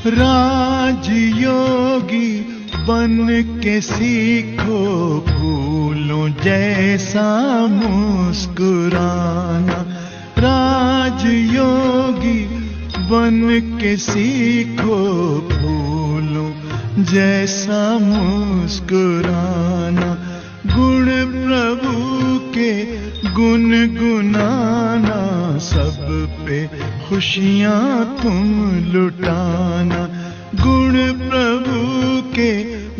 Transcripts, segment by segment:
राजयोगी बन के सीखो फूलों जैसा मुस्कुराना। राजयोगी बन के सीखो फूलों जैसा मुस्कुराना। गुण प्रभु के गुनगुनाना, सब पे खुशियां तुम लुटाना। गुण प्रभु के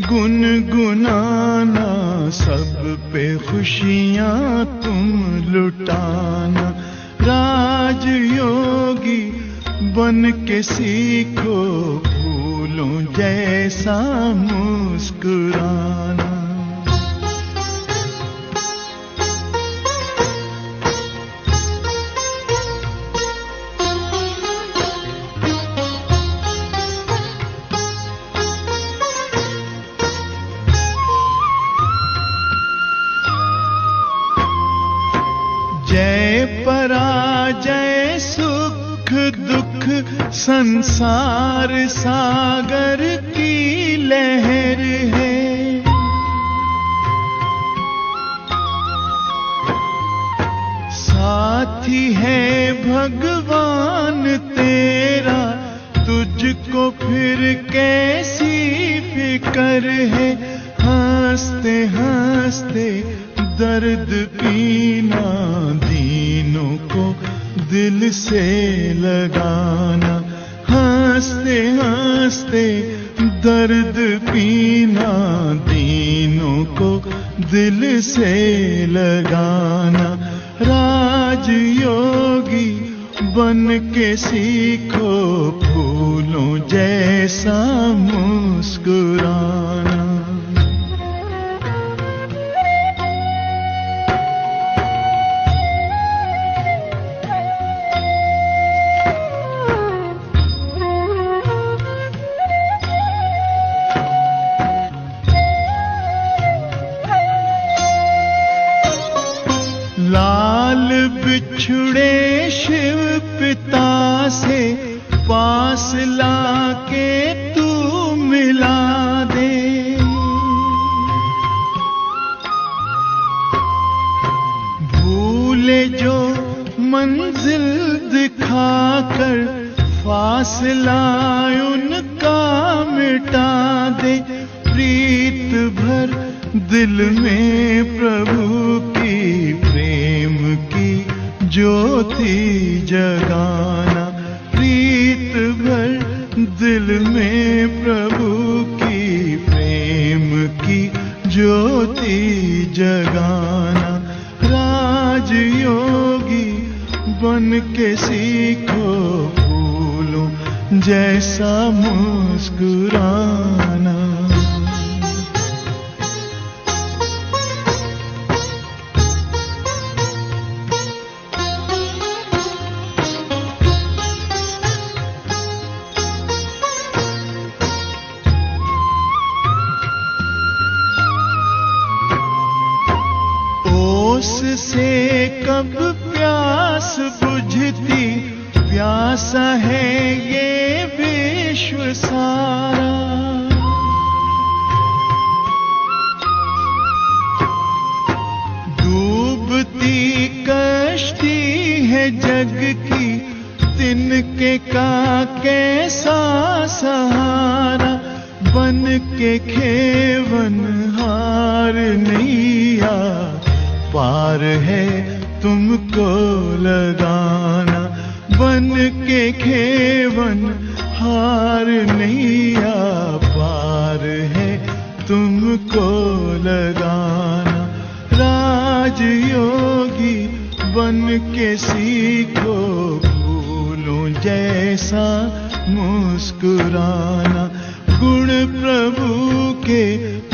गुनगुनाना, सब पे खुशियां तुम लुटाना। राजयोगी बन के सीखो फूलों जैसा मुस्कुराना। जय पराजय सुख दुख संसार सागर की लहर है। साथी है भगवान तेरा, तुझको फिर कैसी फिकर है। हंसते हंसते दर्द पीना, दीनों को दिल से लगाना। हंसते हंसते दर्द पीना, दीनों को दिल से लगाना। राजयोगी बन के सीखो फूलों जैसा मुस्कुराना। लाल बिछुड़े शिव पिता से पास लाके तू मिला दे। भूले जो मंजिल दिखाकर, फासला उनका मिटा दे। प्रीत भर दिल में प्रभु की प्रेम की ज्योति जगाना। प्रीत भर दिल में प्रभु की प्रेम की ज्योति जगाना। राजयोगी बन के सीखो फूलों जैसा मुस्कुराना। से कब प्यास बुझती, प्यासा है ये विश्व सारा। डूबती कश्ती है जग की, तिनके का कैसा सहारा। बन के खेवन हार नैया, पार है तुमको लगाना। बन के खेवन हार नैया, पार है तुमको लगाना। राजयोगी बन के सीखो फूलों जैसा मुस्कुराना। गुण प्रभु के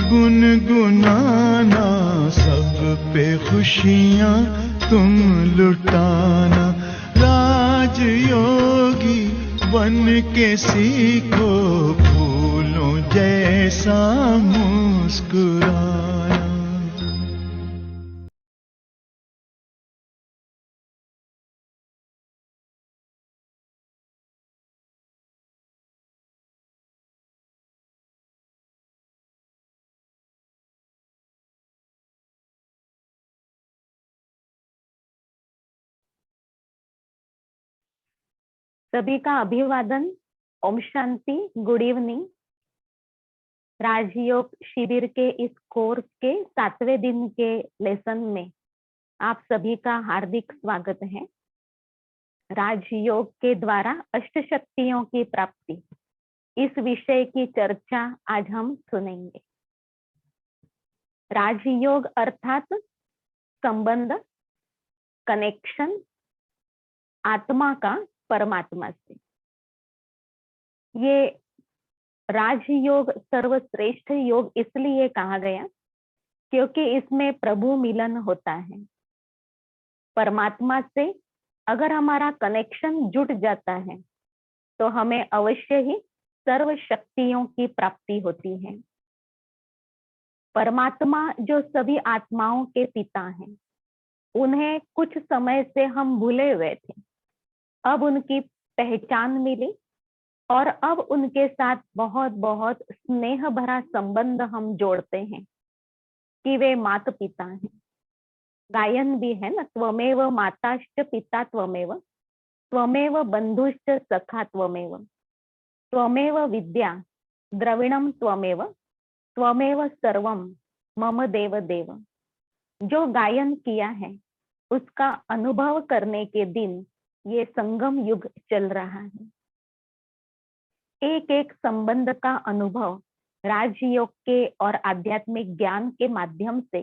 गुनगुनाना, सब पे खुशियां तुम लुटाना। राजयोगी बन के सीखो फूलों जैसा मुस्कुराना। सभी का अभिवादन, ओम शांति, गुड इवनिंग। राजयोग शिविर के इस कोर्स के 7वें दिन के लेसन में आप सभी का हार्दिक स्वागत है। राजयोग के द्वारा अष्ट शक्तियों की प्राप्ति, इस विषय की चर्चा आज हम सुनेंगे। राजयोग अर्थात संबंध, कनेक्शन आत्मा का परमात्मा से। ये राजयोग सर्वश्रेष्ठ योग इसलिए कहा गया क्योंकि इसमें प्रभु मिलन होता है। परमात्मा से अगर हमारा कनेक्शन जुट जाता है तो हमें अवश्य ही सर्व शक्तियों की प्राप्ति होती है। परमात्मा जो सभी आत्माओं के पिता हैं, उन्हें कुछ समय से हम भूले हुए थे, अब उनकी पहचान मिली और अब उनके साथ बहुत बहुत स्नेह भरा संबंध हम जोड़ते हैं कि वे माता पिता हैं। गायन भी है ना, त्वमेव माताश्च पिता त्वमेव, त्वमेव बंधुश्च सखा त्वमेव, त्वमेव विद्या द्रविणम त्वमेव, त्वमेव सर्वम मम देव देव। जो गायन किया है उसका अनुभव करने के दिन ये संगम युग चल रहा है। एक एक संबंध का अनुभव राजयोग के और आध्यात्मिक ज्ञान के माध्यम से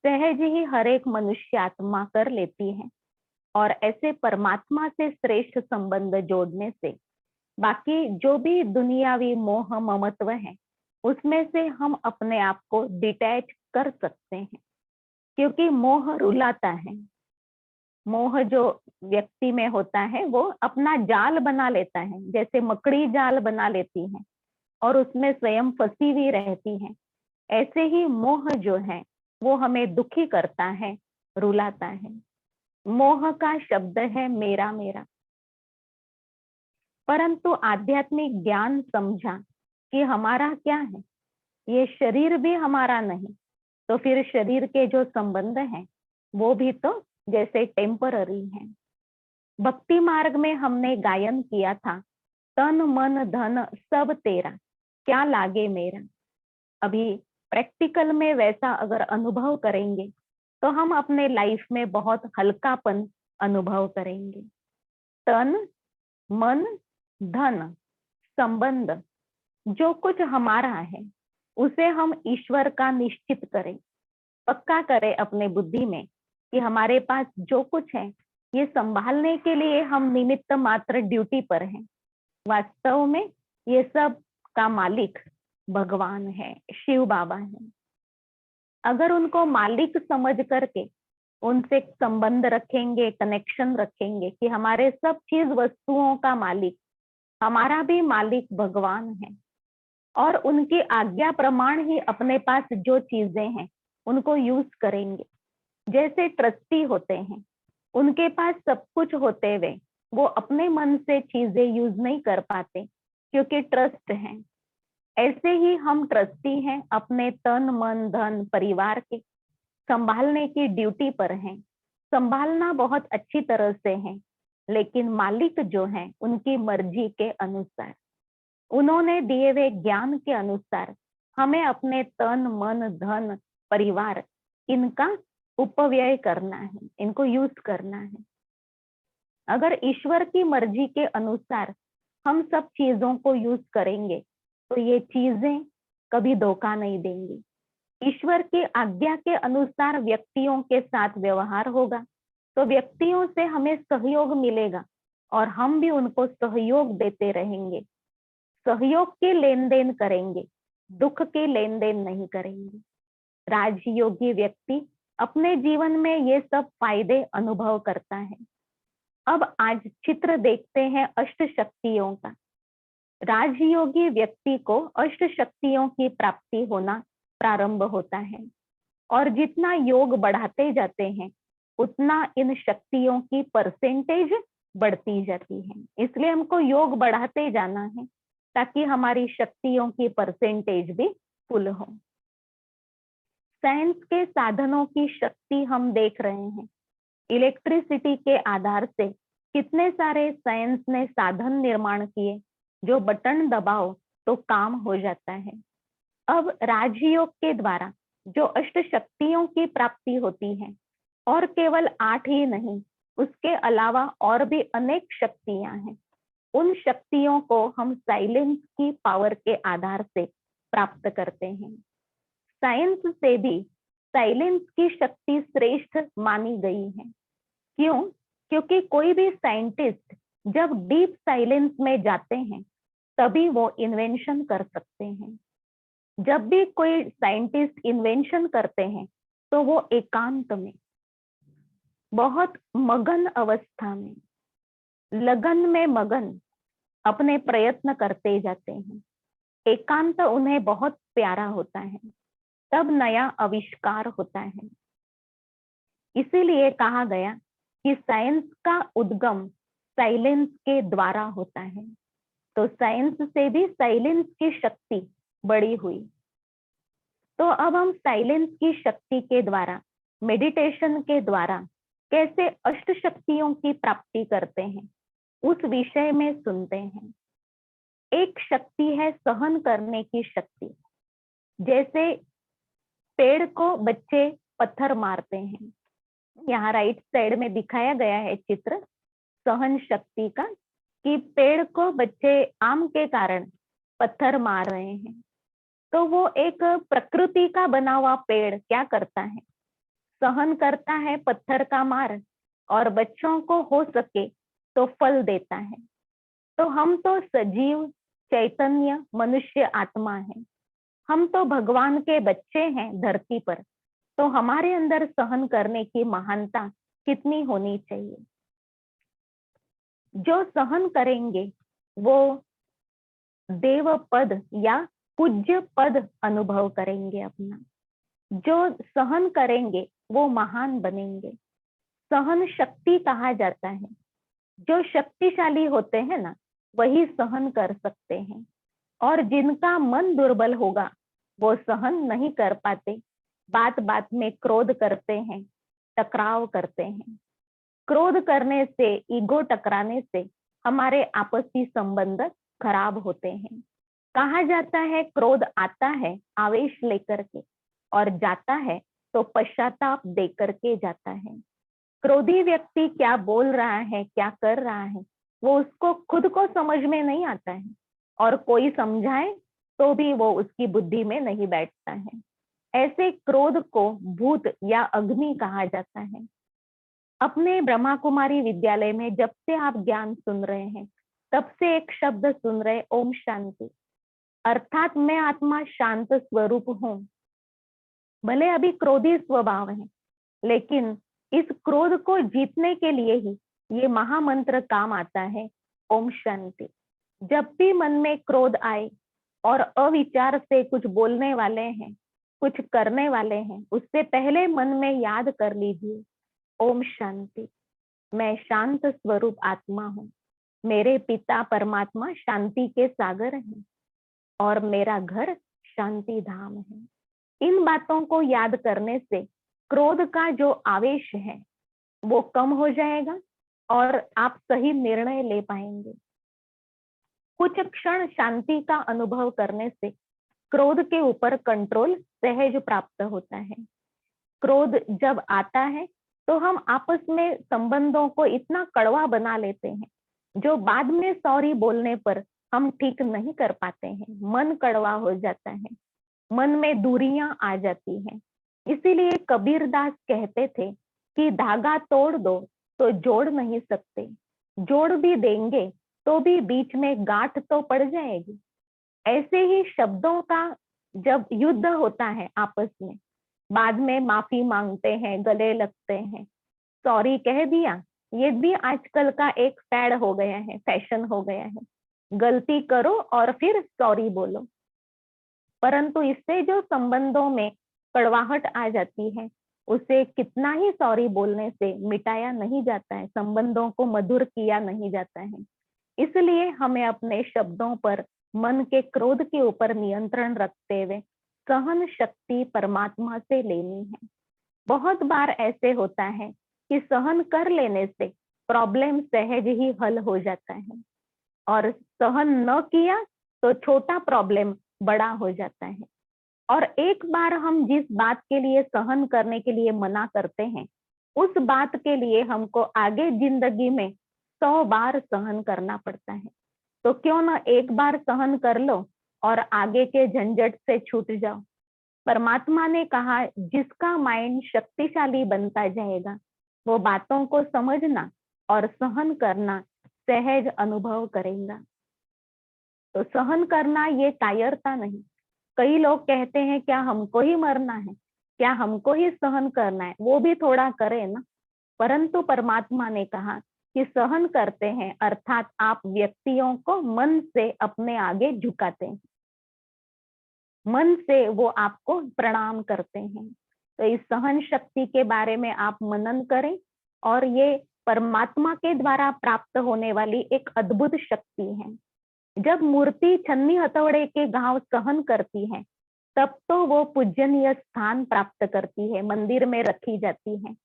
सहज ही हर एक मनुष्य आत्मा कर लेती है और ऐसे परमात्मा से श्रेष्ठ संबंध जोड़ने से बाकी जो भी दुनियावी मोह ममत्व है उसमें से हम अपने आप को डिटैच कर सकते हैं, क्योंकि मोह रुलाता है। मोह जो व्यक्ति में होता है वो अपना जाल बना लेता है, जैसे मकड़ी जाल बना लेती है और उसमें स्वयं फंसी हुई रहती है। ऐसे ही मोह जो है वो हमें दुखी करता है, रुलाता है। मोह का शब्द है मेरा मेरा। परंतु आध्यात्मिक ज्ञान समझा कि हमारा क्या है, ये शरीर भी हमारा नहीं, तो फिर शरीर के जो संबंध हैं वो भी तो जैसे टेम्पररी हैं। भक्ति मार्ग में हमने गायन किया था, तन मन धन सब तेरा, क्या लागे मेरा। अभी प्रैक्टिकल में वैसा अगर अनुभव करेंगे तो हम अपने लाइफ में बहुत हल्कापन अनुभव करेंगे। तन मन धन संबंध जो कुछ हमारा है उसे हम ईश्वर का निश्चित करें, पक्का करें अपने बुद्धि में कि हमारे पास जो कुछ है ये संभालने के लिए हम निमित्त मात्र ड्यूटी पर हैं। वास्तव में ये सब का मालिक भगवान है, शिव बाबा है। अगर उनको मालिक समझ करके उनसे संबंध रखेंगे, कनेक्शन रखेंगे कि हमारे सब चीज वस्तुओं का मालिक, हमारा भी मालिक भगवान है, और उनकी आज्ञा प्रमाण ही अपने पास जो चीजें हैं उनको यूज करेंगे। जैसे ट्रस्टी होते हैं, उनके पास सब कुछ होते हुए वो अपने मन से चीजें यूज नहीं कर पाते क्योंकि ट्रस्ट है। ऐसे ही हम ट्रस्टी हैं, अपने तन मन धन परिवार के संभालने की ड्यूटी पर हैं। संभालना बहुत अच्छी तरह से है, लेकिन मालिक जो है उनकी मर्जी के अनुसार, उन्होंने दिए हुए ज्ञान के अनुसार हमें अपने तन मन धन परिवार इनका उपव्यय करना है, इनको यूज करना है। अगर ईश्वर की मर्जी के अनुसार हम सब चीजों को यूज करेंगे तो ये चीजें कभी धोखा नहीं देंगी। ईश्वर की आज्ञा के अनुसार व्यक्तियों के साथ व्यवहार होगा तो व्यक्तियों से हमें सहयोग मिलेगा और हम भी उनको सहयोग देते रहेंगे। सहयोग के लेन देन करेंगे, दुख के लेन देन नहीं करेंगे। राजयोगी व्यक्ति अपने जीवन में ये सब फायदे अनुभव करता है। अब आज चित्र देखते हैं अष्ट शक्तियों का। राजयोगी व्यक्ति को अष्ट शक्तियों की प्राप्ति होना प्रारंभ होता है और जितना योग बढ़ाते जाते हैं उतना इन शक्तियों की परसेंटेज बढ़ती जाती है। इसलिए हमको योग बढ़ाते जाना है ताकि हमारी शक्तियों की परसेंटेज भी फुल हो। साइंस के साधनों की शक्ति हम देख रहे हैं। इलेक्ट्रिसिटी के आधार से कितने सारे साइंस ने साधन निर्माण किए, जो बटन दबाओ तो काम हो जाता है। अब राजयोग के द्वारा जो अष्ट शक्तियों की प्राप्ति होती है, और केवल 8 ही नहीं, उसके अलावा और भी अनेक शक्तियां हैं। उन शक्तियों को हम साइलेंस की पावर के आधार से प्राप्त करते हैं। साइंस से भी साइलेंस की शक्ति श्रेष्ठ मानी गई है। क्यों? क्योंकि कोई भी साइंटिस्ट जब डीप साइलेंस में जाते हैं तभी वो इन्वेंशन कर सकते हैं। जब भी कोई साइंटिस्ट इन्वेंशन करते हैं तो वो एकांत में, बहुत मगन अवस्था में, लगन में मगन अपने प्रयत्न करते जाते हैं। एकांत उन्हें बहुत प्यारा होता है, तब नया आविष्कार होता है। इसीलिए कहा गया कि साइंस का उद्गम साइलेंस के द्वारा होता है। तो साइंस से भी साइलेंस की शक्ति बड़ी हुई। तो अब हम साइलेंस की शक्ति के द्वारा, मेडिटेशन के द्वारा कैसे अष्ट शक्तियों की प्राप्ति करते हैं, उस विषय में सुनते हैं। एक शक्ति है सहन करने की शक्ति। जैसे पेड़ को बच्चे पत्थर मारते हैं, यहाँ राइट साइड में दिखाया गया है चित्र सहन शक्ति का, कि पेड़ को बच्चे आम के कारण पत्थर मार रहे हैं। तो वो एक प्रकृति का बना हुआ पेड़ क्या करता है, सहन करता है पत्थर का मार, और बच्चों को हो सके तो फल देता है। तो हम तो सजीव चैतन्य मनुष्य आत्मा है, हम तो भगवान के बच्चे हैं धरती पर। तो हमारे अंदर सहन करने की महानता कितनी होनी चाहिए। जो सहन करेंगे वो देव पद या पूज्य पद अनुभव करेंगे अपना। जो सहन करेंगे वो महान बनेंगे। सहन शक्ति कहा जाता है। जो शक्तिशाली होते हैं ना, वही सहन कर सकते हैं, और जिनका मन दुर्बल होगा वो सहन नहीं कर पाते। बात बात में क्रोध करते हैं, टकराव करते हैं। क्रोध करने से, ईगो टकराने से हमारे आपसी संबंध खराब होते हैं। कहा जाता है क्रोध आता है आवेश लेकर के, और जाता है तो पश्चाताप देकर के जाता है। क्रोधी व्यक्ति क्या बोल रहा है, क्या कर रहा है, वो उसको खुद को समझ में नहीं आता है, और कोई समझाए तो भी वो उसकी बुद्धि में नहीं बैठता है। ऐसे क्रोध को भूत या अग्नि कहा जाता है। अपने ब्रह्मा कुमारी विद्यालय में जब से आप ज्ञान सुन रहे हैं, तब से एक शब्द सुन रहे, ओम शांति, अर्थात मैं आत्मा शांत स्वरूप हूं। भले अभी क्रोधी स्वभाव है, लेकिन इस क्रोध को जीतने के लिए ही ये महामंत्र काम आता है, ओम शांति। जब भी मन में क्रोध आए और अविचार से कुछ बोलने वाले हैं, कुछ करने वाले हैं, उससे पहले मन में याद कर लीजिए, ओम शांति। मैं शांत स्वरूप आत्मा हूँ। मेरे पिता परमात्मा शांति के सागर हैं, और मेरा घर शांति धाम है। इन बातों को याद करने से क्रोध का जो आवेश है वो कम हो जाएगा, और आप सही निर्णय ले पाएंगे। कुछ क्षण शांति का अनुभव करने से क्रोध के ऊपर कंट्रोल सहज प्राप्त होता है। क्रोध जब आता है तो हम आपस में संबंधों को इतना कड़वा बना लेते हैं, जो बाद में सॉरी बोलने पर हम ठीक नहीं कर पाते हैं। मन कड़वा हो जाता है, मन में दूरियां आ जाती हैं। इसीलिए कबीरदास कहते थे कि धागा तोड़ दो तो जोड़ नहीं सकते, जोड़ भी देंगे तो भी बीच में गांठ तो पड़ जाएगी। ऐसे ही शब्दों का जब युद्ध होता है आपस में, बाद में माफी मांगते हैं, गले लगते हैं, सॉरी कह दिया, ये भी आजकल का एक फैड हो गया है, फैशन हो गया है। गलती करो और फिर सॉरी बोलो, परंतु इससे जो संबंधों में कड़वाहट आ जाती है, उसे कितना ही सॉरी बोलने से मिटाया नहीं जाता है, संबंधों को मधुर किया नहीं जाता है। इसलिए हमें अपने शब्दों पर, मन के क्रोध के ऊपर नियंत्रण रखते हुए सहन शक्ति परमात्मा से लेनी है। बहुत बार ऐसे होता है कि सहन कर लेने से प्रॉब्लम सहज ही हल हो जाता है, और सहन न किया तो छोटा प्रॉब्लम बड़ा हो जाता है। और एक बार हम जिस बात के लिए सहन करने के लिए मना करते हैं, उस बात के लिए हमको आगे जिंदगी में 100 बार सहन करना पड़ता है। तो क्यों ना एक बार सहन कर लो और आगे के झंझट से छूट जाओ। परमात्मा ने कहा, जिसका माइंड शक्तिशाली बनता जाएगा, वो बातों को समझना और सहन करना सहज अनुभव करेगा। तो सहन करना ये कायरता नहीं। कई लोग कहते हैं, क्या हमको ही मरना है, क्या हमको ही सहन करना है, वो भी थोड़ा करे ना। परंतु परमात्मा ने कहा कि सहन करते हैं अर्थात आप व्यक्तियों को मन से अपने आगे झुकाते हैं, मन से वो आपको प्रणाम करते हैं। तो इस सहन शक्ति के बारे में आप मनन करें, और ये परमात्मा के द्वारा प्राप्त होने वाली एक अद्भुत शक्ति है। जब मूर्ति छन्नी हथौड़े के घाव सहन करती है, तब तो वो पूजनीय स्थान प्राप्त करती है, मंदिर में रखी जाती है।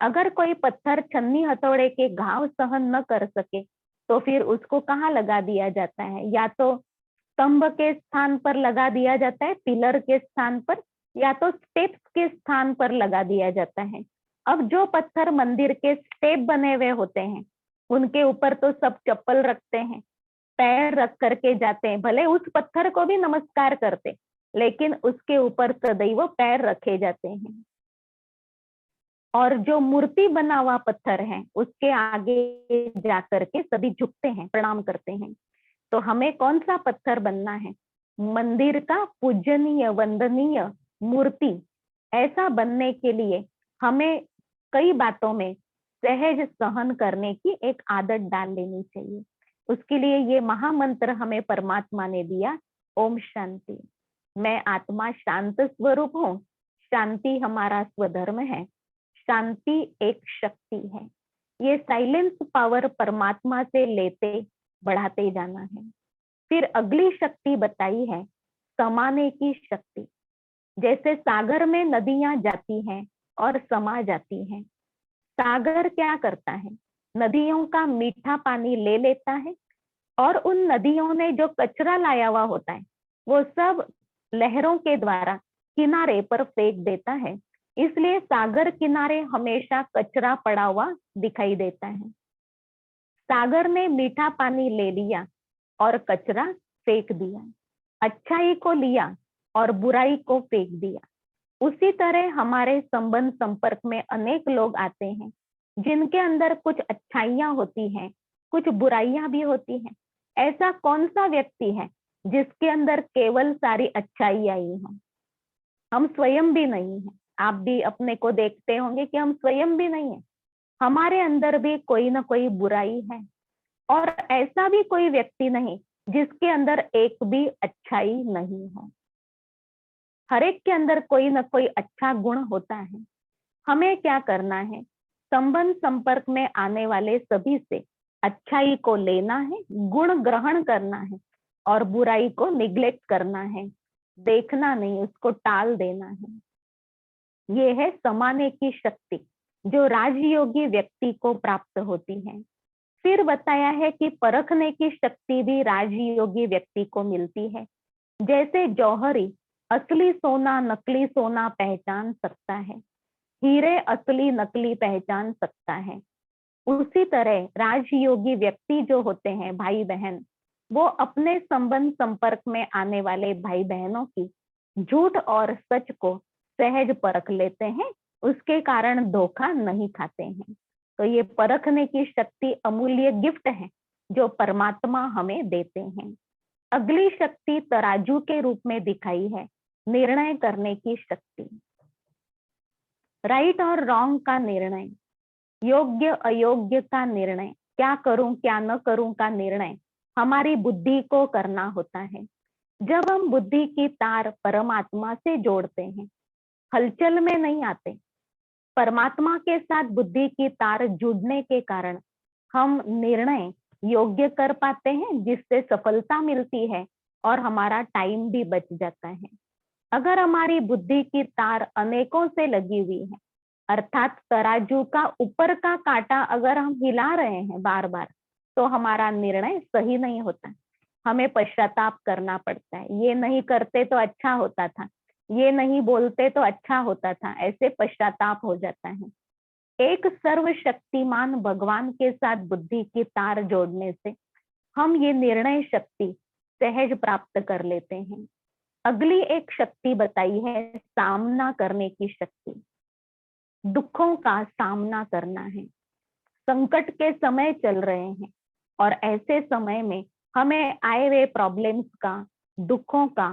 अगर कोई पत्थर छन्नी हथौड़े के घाव सहन न कर सके, तो फिर उसको कहाँ लगा दिया जाता है? या तो स्तंभ के स्थान पर लगा दिया जाता है, पिलर के स्थान पर, या तो स्टेप्स के स्थान पर लगा दिया जाता है। अब जो पत्थर मंदिर के स्टेप बने हुए होते हैं, उनके ऊपर तो सब चप्पल रखते हैं, पैर रख करके जाते हैं, भले उस पत्थर को भी नमस्कार करते, लेकिन उसके ऊपर सदैव पैर रखे जाते हैं। और जो मूर्ति बना हुआ पत्थर है, उसके आगे जाकर के सभी झुकते हैं, प्रणाम करते हैं। तो हमें कौन सा पत्थर बनना है? मंदिर का पूजनीय वंदनीय मूर्ति। ऐसा बनने के लिए हमें कई बातों में सहज सहन करने की एक आदत डाल लेनी चाहिए। उसके लिए ये महामंत्र हमें परमात्मा ने दिया, ओम शांति। मैं आत्मा शांत स्वरूप हूँ, शांति हमारा स्वधर्म है, शांति एक शक्ति है। ये साइलेंस पावर परमात्मा से लेते बढ़ाते जाना है। फिर अगली शक्ति बताई है समाने की शक्ति। जैसे सागर में नदियां जाती हैं और समा जाती हैं। सागर क्या करता है? नदियों का मीठा पानी ले लेता है, और उन नदियों ने जो कचरा लाया हुआ होता है, वो सब लहरों के द्वारा किनारे पर फेंक देता है। इसलिए सागर किनारे हमेशा कचरा पड़ा हुआ दिखाई देता है। सागर ने मीठा पानी ले लिया और कचरा फेंक दिया, अच्छाई को लिया और बुराई को फेंक दिया। उसी तरह हमारे संबंध संपर्क में अनेक लोग आते हैं, जिनके अंदर कुछ अच्छाइयां होती हैं, कुछ बुराइयां भी होती हैं। ऐसा कौन सा व्यक्ति है जिसके अंदर केवल सारी अच्छाई आई हो? हम स्वयं भी नहीं है। आप भी अपने को देखते होंगे कि हम स्वयं भी नहीं है, हमारे अंदर भी कोई ना कोई बुराई है। और ऐसा भी कोई व्यक्ति नहीं जिसके अंदर एक भी अच्छाई नहीं हो। हर एक के अंदर कोई ना कोई अच्छा गुण होता है। हमें क्या करना है? संबंध संपर्क में आने वाले सभी से अच्छाई को लेना है, गुण ग्रहण करना है, और बुराई को निग्लेक्ट करना है, देखना नहीं, उसको टाल देना है। ये है समाने की शक्ति, जो राजयोगी व्यक्ति को प्राप्त होती है। फिर बताया है कि परखने की शक्ति भी राजयोगी व्यक्ति को मिलती है। जैसे जौहरी असली सोना नकली सोना पहचान सकता है, हीरे असली नकली पहचान सकता है, उसी तरह राजयोगी व्यक्ति जो होते हैं भाई बहन, वो अपने संबंध संपर्क में आने वाले भाई बहनों की झूठ और सच को सहज परख लेते हैं, उसके कारण धोखा नहीं खाते हैं। तो ये परखने की शक्ति अमूल्य गिफ्ट है जो परमात्मा हमें देते हैं। अगली शक्ति तराजू के रूप में दिखाई है, निर्णय करने की शक्ति। राइट और रॉन्ग का निर्णय, योग्य अयोग्य का निर्णय, क्या करूं क्या न करूं का निर्णय हमारी बुद्धि को करना होता है। जब हम बुद्धि की तार परमात्मा से जोड़ते हैं, हलचल में नहीं आते, परमात्मा के साथ बुद्धि की तार जुड़ने के कारण हम निर्णय योग्य कर पाते हैं, जिससे सफलता मिलती है और हमारा टाइम भी बच जाता है। अगर हमारी बुद्धि की तार अनेकों से लगी हुई है, अर्थात तराजू का ऊपर का कांटा अगर हम हिला रहे हैं बार बार, तो हमारा निर्णय सही नहीं होता, हमें पश्चाताप करना पड़ता है। ये नहीं करते तो अच्छा होता था, ये नहीं बोलते तो अच्छा होता था, ऐसे पश्चाताप हो जाता है। एक सर्वशक्तिमान भगवान के साथ बुद्धि की तार जोड़ने से हम ये निर्णय शक्ति सहज प्राप्त कर लेते हैं। अगली एक शक्ति बताई है सामना करने की शक्ति। दुखों का सामना करना है, संकट के समय चल रहे हैं और ऐसे समय में हमें आए हुए प्रॉब्लम्स का, दुखों का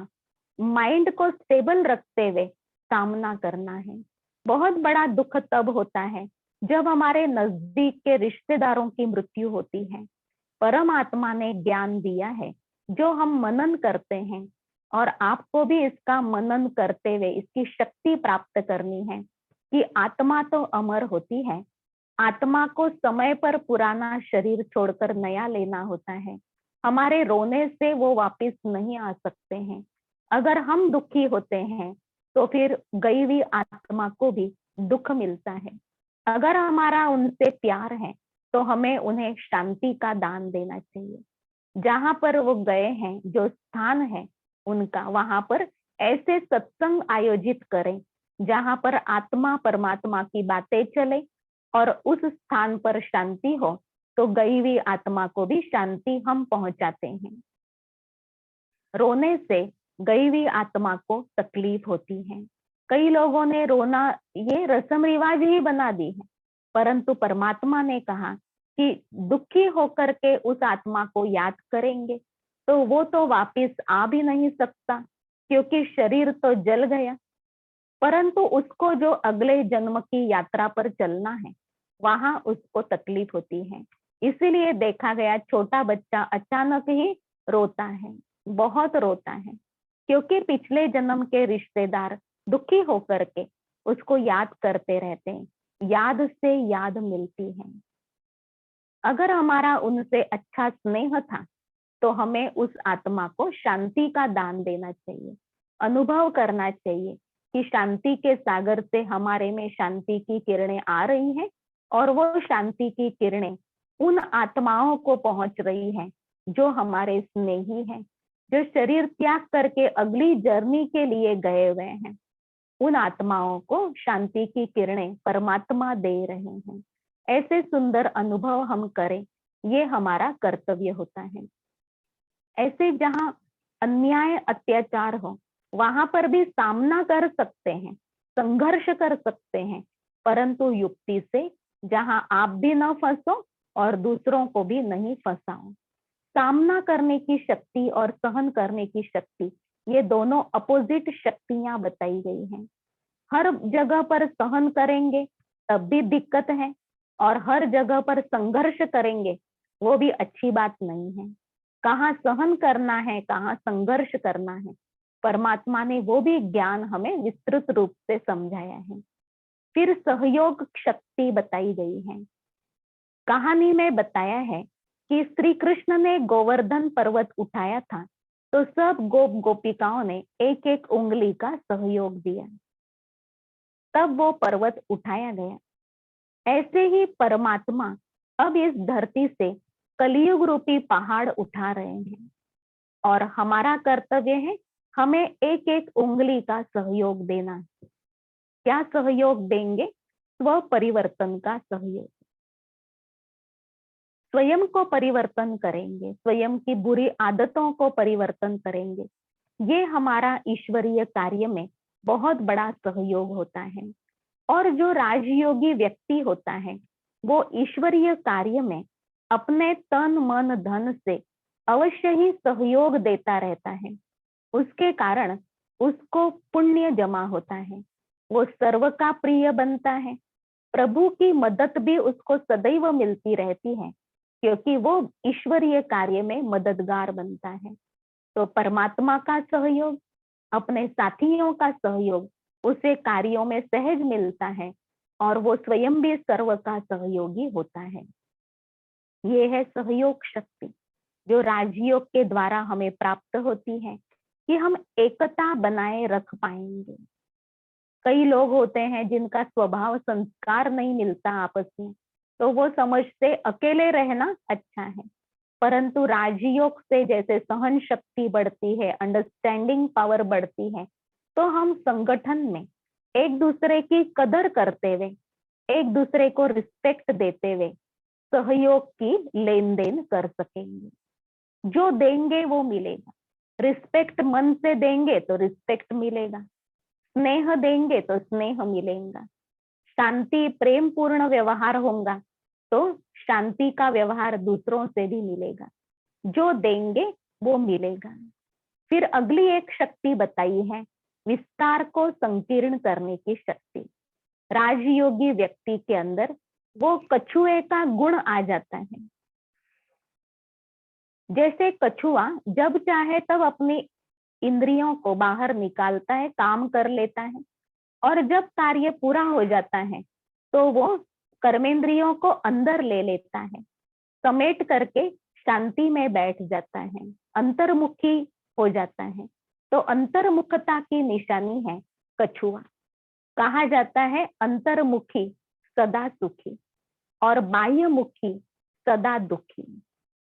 माइंड को स्टेबल रखते हुए सामना करना है। बहुत बड़ा दुख तब होता है जब हमारे नजदीक के रिश्तेदारों की मृत्यु होती है। परमात्मा ने ज्ञान दिया है जो हम मनन करते हैं, और आपको भी इसका मनन करते हुए इसकी शक्ति प्राप्त करनी है कि आत्मा तो अमर होती है, आत्मा को समय पर पुराना शरीर छोड़कर नया लेना होता है। हमारे रोने से वो वापस नहीं आ सकते हैं। अगर हम दुखी होते हैं तो फिर गई हुई आत्मा को भी दुख मिलता है। अगर हमारा उनसे प्यार है तो हमें उन्हें शांति का दान देना चाहिए। जहां पर वो गए हैं, जो स्थान है उनका, वहां पर ऐसे सत्संग आयोजित करें जहां पर आत्मा परमात्मा की बातें चले और उस स्थान पर शांति हो, तो गई हुई आत्मा को भी शांति हम पहुंचाते हैं। रोने से गई हुई आत्मा को तकलीफ होती है। कई लोगों ने रोना ये रस्म रिवाज ही बना दी है, परंतु परमात्मा ने कहा कि दुखी होकर के उस आत्मा को याद करेंगे तो वो तो वापस आ भी नहीं सकता, क्योंकि शरीर तो जल गया। परंतु उसको जो अगले जन्म की यात्रा पर चलना है, वहां उसको तकलीफ होती है। इसीलिए देखा गया छोटा बच्चा अचानक ही रोता है, बहुत रोता है, क्योंकि पिछले जन्म के रिश्तेदार दुखी होकर के उसको याद करते रहते हैं। याद से याद मिलती है। अगर हमारा उनसे अच्छा स्नेह था तो हमें उस आत्मा को शांति का दान देना चाहिए, अनुभव करना चाहिए कि शांति के सागर से हमारे में शांति की किरणें आ रही हैं और वो शांति की किरणें उन आत्माओं को पहुंच रही हैं जो हमारे स्नेही हैं, जो शरीर त्याग करके अगली जर्नी के लिए गए हुए हैं। उन आत्माओं को शांति की किरणें परमात्मा दे रहे हैं। ऐसे सुंदर अनुभव हम करें, ये हमारा कर्तव्य होता है। ऐसे जहां अन्याय अत्याचार हो वहां पर भी सामना कर सकते हैं, संघर्ष कर सकते हैं, परंतु युक्ति से, जहां आप भी न फंसो और दूसरों को भी नहीं फंसाओ। सामना करने की शक्ति और सहन करने की शक्ति, ये दोनों अपोजिट शक्तियां बताई गई हैं। हर जगह पर सहन करेंगे तब भी दिक्कत है, और हर जगह पर संघर्ष करेंगे वो भी अच्छी बात नहीं है। कहाँ सहन करना है, कहाँ संघर्ष करना है, परमात्मा ने वो भी ज्ञान हमें विस्तृत रूप से समझाया है। फिर सहयोग शक्ति बताई गई है। कहानी में बताया है कि श्री कृष्ण ने गोवर्धन पर्वत उठाया था तो सब गोप गोपिकाओं ने एक एक उंगली का सहयोग दिया, तब वो पर्वत उठाया गया। ऐसे ही परमात्मा अब इस धरती से कलियुग रूपी पहाड़ उठा रहे हैं, और हमारा कर्तव्य है हमें एक एक उंगली का सहयोग देना। क्या सहयोग देंगे? स्व परिवर्तन का सहयोग। स्वयं को परिवर्तन करेंगे, स्वयं की बुरी आदतों को परिवर्तन करेंगे। ये हमारा ईश्वरीय कार्य में बहुत बड़ा सहयोग होता है। और जो राजयोगी व्यक्ति होता है वो ईश्वरीय कार्य में अपने तन मन धन से अवश्य ही सहयोग देता रहता है। उसके कारण उसको पुण्य जमा होता है, वो सर्व का प्रिय बनता है। प्रभु की मदद भी उसको सदैव मिलती रहती है, क्योंकि वो ईश्वरीय कार्य में मददगार बनता है। तो परमात्मा का सहयोग, अपने साथियों का सहयोग उसे कार्यों में सहज मिलता है, और वो स्वयं भी सर्व का सहयोगी होता है। ये है सहयोग शक्ति जो राजयोग के द्वारा हमें प्राप्त होती है कि हम एकता बनाए रख पाएंगे। कई लोग होते हैं जिनका स्वभाव संस्कार नहीं मिलता आपस में, तो वो समझते अकेले रहना अच्छा है। परंतु राजयोग से जैसे सहन शक्ति बढ़ती है, अंडरस्टैंडिंग पावर बढ़ती है, तो हम संगठन में एक दूसरे की कदर करते हुए, एक दूसरे को रिस्पेक्ट देते हुए सहयोग की लेन देन कर सकेंगे। जो देंगे वो मिलेगा। रिस्पेक्ट मन से देंगे तो रिस्पेक्ट मिलेगा, स्नेह देंगे तो स्नेह मिलेगा, शांति प्रेम पूर्ण व्यवहार होगा तो शांति का व्यवहार दूसरों से भी मिलेगा। जो देंगे वो मिलेगा। फिर अगली एक शक्ति बताई है, विस्तार को संकीर्ण करने की शक्ति। राजयोगी व्यक्ति के अंदर वो कछुए का गुण आ जाता है। जैसे कछुआ जब चाहे तब अपनी इंद्रियों को बाहर निकालता है, काम कर लेता है, और जब कार्य पूरा हो जाता है तो वो कर्मेंद्रियों को अंदर ले लेता है, समेट करके शांति में बैठ जाता है, अंतर्मुखी हो जाता है। तो अंतर्मुखता की निशानी है कछुआ। कहा जाता है अंतर्मुखी सदा सुखी और बाह्यमुखी सदा दुखी।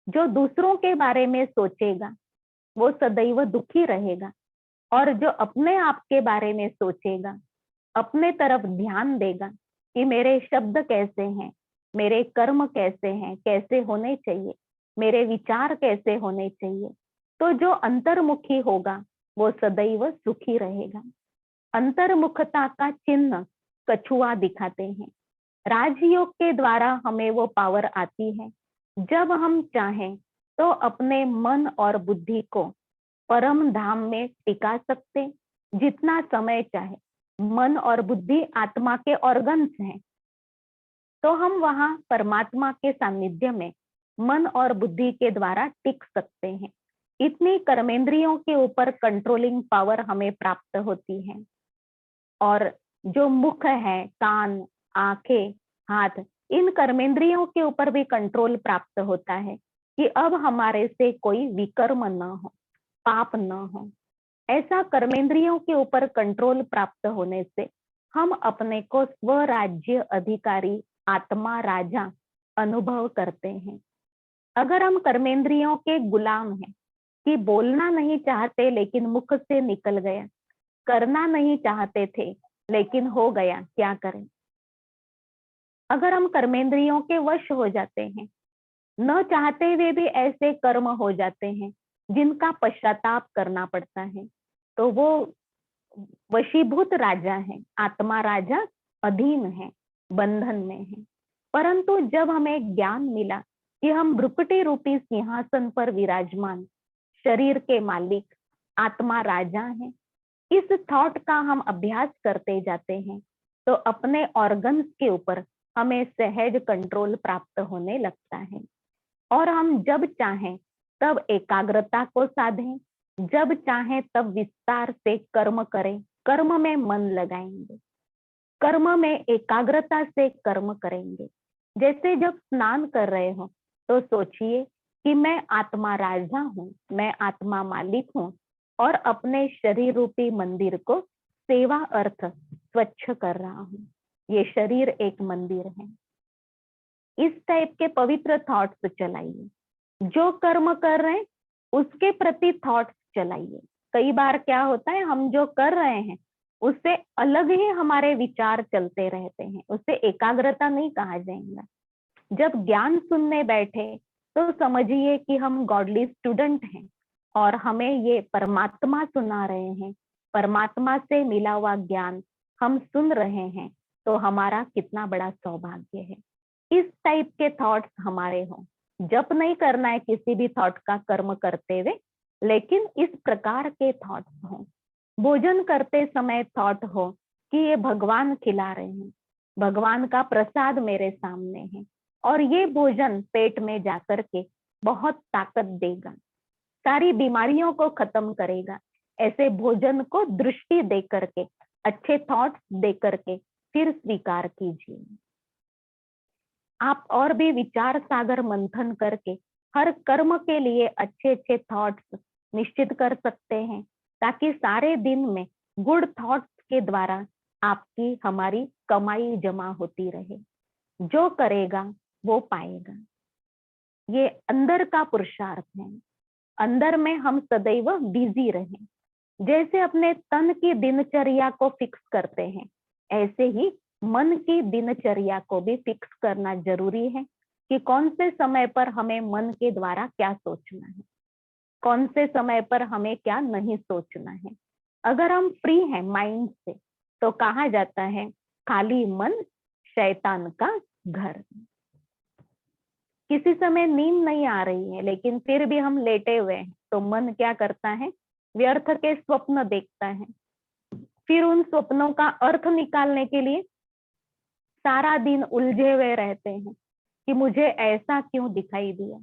जो दूसरों के बारे में सोचेगा वो सदैव दुखी रहेगा, और जो अपने आप के बारे में सोचेगा, अपने तरफ ध्यान देगा कि मेरे शब्द कैसे हैं, मेरे कर्म कैसे हैं, कैसे होने चाहिए, मेरे विचार कैसे होने चाहिए, तो जो अंतर्मुखी होगा वो सदैव सुखी रहेगा। अंतर्मुखता का चिन्ह कछुआ दिखाते हैं। राजयोग के द्वारा हमें वो पावर आती है, जब हम चाहें तो अपने मन और बुद्धि को परम धाम में टिका सकते, जितना समय चाहे। मन और बुद्धि आत्मा के ऑर्गन्स हैं, तो हम वहां परमात्मा के सानिध्य में मन और बुद्धि के द्वारा टिक सकते हैं। इतनी कर्मेंद्रियों के ऊपर कंट्रोलिंग पावर हमें प्राप्त होती है। और जो मुख है, कान, आंखें, हाथ, इन कर्मेंद्रियों के ऊपर भी कंट्रोल प्राप्त होता है कि अब हमारे से कोई विकर्म न हो, पाप न हो। ऐसा कर्मेंद्रियों के ऊपर कंट्रोल प्राप्त होने से हम अपने को स्वराज्य अधिकारी, आत्मा, राजा अनुभव करते हैं। अगर हम कर्मेंद्रियों के गुलाम हैं कि बोलना नहीं चाहते लेकिन मुख से निकल गया, करना नहीं चाहते थे लेकिन हो गया, क्या करें? अगर हम कर्मेंद्रियों के वश हो जाते हैं, न चाहते हुए भी ऐसे कर्म हो जाते हैं जिनका पश्चाताप करना पड़ता है, तो वो वशीभूत राजा है, आत्मा राजा अधीन है, बंधन में है। परंतु जब हमें ज्ञान मिला कि हम भ्रुकुटी रूपी सिंहासन पर विराजमान शरीर के मालिक आत्मा राजा हैं, इस थॉट का हम अभ्यास करते जाते हैं, तो अपने ऑर्गन्स के ऊपर हमें सहज कंट्रोल प्राप्त होने लगता है। और हम जब चाहें तब एकाग्रता को साधें, जब चाहें तब विस्तार से कर्म करें, कर्म में मन लगाएंगे, कर्म में एकाग्रता से कर्म करेंगे। जैसे जब स्नान कर रहे हो तो सोचिए कि मैं आत्मा राजा हूँ, मैं आत्मा मालिक हूँ, और अपने शरीर रूपी मंदिर को सेवा अर्थ स्वच्छ कर रहा हूँ। ये शरीर एक मंदिर है। इस टाइप के पवित्र थॉट्स चलाइए। जो कर्म कर रहे हैं उसके प्रति थॉट्स चलाइए। कई बार क्या होता है, हम जो कर रहे हैं उससे अलग ही हमारे विचार चलते रहते हैं, उससे एकाग्रता नहीं कहा जाएगा। जब ज्ञान सुनने बैठे तो समझिए कि हम गॉडली स्टूडेंट हैं और हमें ये परमात्मा सुना रहे हैं, परमात्मा से मिला हुआ ज्ञान हम सुन रहे हैं, तो हमारा कितना बड़ा सौभाग्य है। इस टाइप के थॉट्स हमारे हों। जप नहीं करना है किसी भी थॉट का कर्म करते हुए, लेकिन इस प्रकार के थॉट्स हों। भोजन करते समय थॉट हो कि ये भगवान खिला रहे हैं, भगवान का प्रसाद मेरे सामने है, और ये भोजन पेट में जाकर के बहुत ताकत देगा, सारी बीमारियों को खत्म करेगा। ऐसे भोजन को दृष्टि दे करके, अच्छे थॉट्स दे करके फिर स्वीकार कीजिए। आप और भी विचार सागर मंथन करके हर कर्म के लिए अच्छे अच्छे थॉट्स निश्चित कर सकते हैं, ताकि सारे दिन में गुड थॉट्स के द्वारा आपकी हमारी कमाई जमा होती रहे। जो करेगा वो पाएगा। ये अंदर का पुरुषार्थ है। अंदर में हम सदैव बिजी रहें। जैसे अपने तन की दिनचर्या को फिक्स करते हैं, ऐसे ही मन की दिनचर्या को भी फिक्स करना जरूरी है कि कौन से समय पर हमें मन के द्वारा क्या सोचना है, कौन से समय पर हमें क्या नहीं सोचना है। अगर हम फ्री हैं माइंड से, तो कहा जाता है खाली मन शैतान का घर। किसी समय नींद नहीं आ रही है लेकिन फिर भी हम लेटे हुए हैं, तो मन क्या करता है, व्यर्थ के स्वप्न देखता है। फिर उन स्वप्नों का अर्थ निकालने के लिए सारा दिन उलझे हुए रहते हैं कि मुझे ऐसा क्यों दिखाई दिया।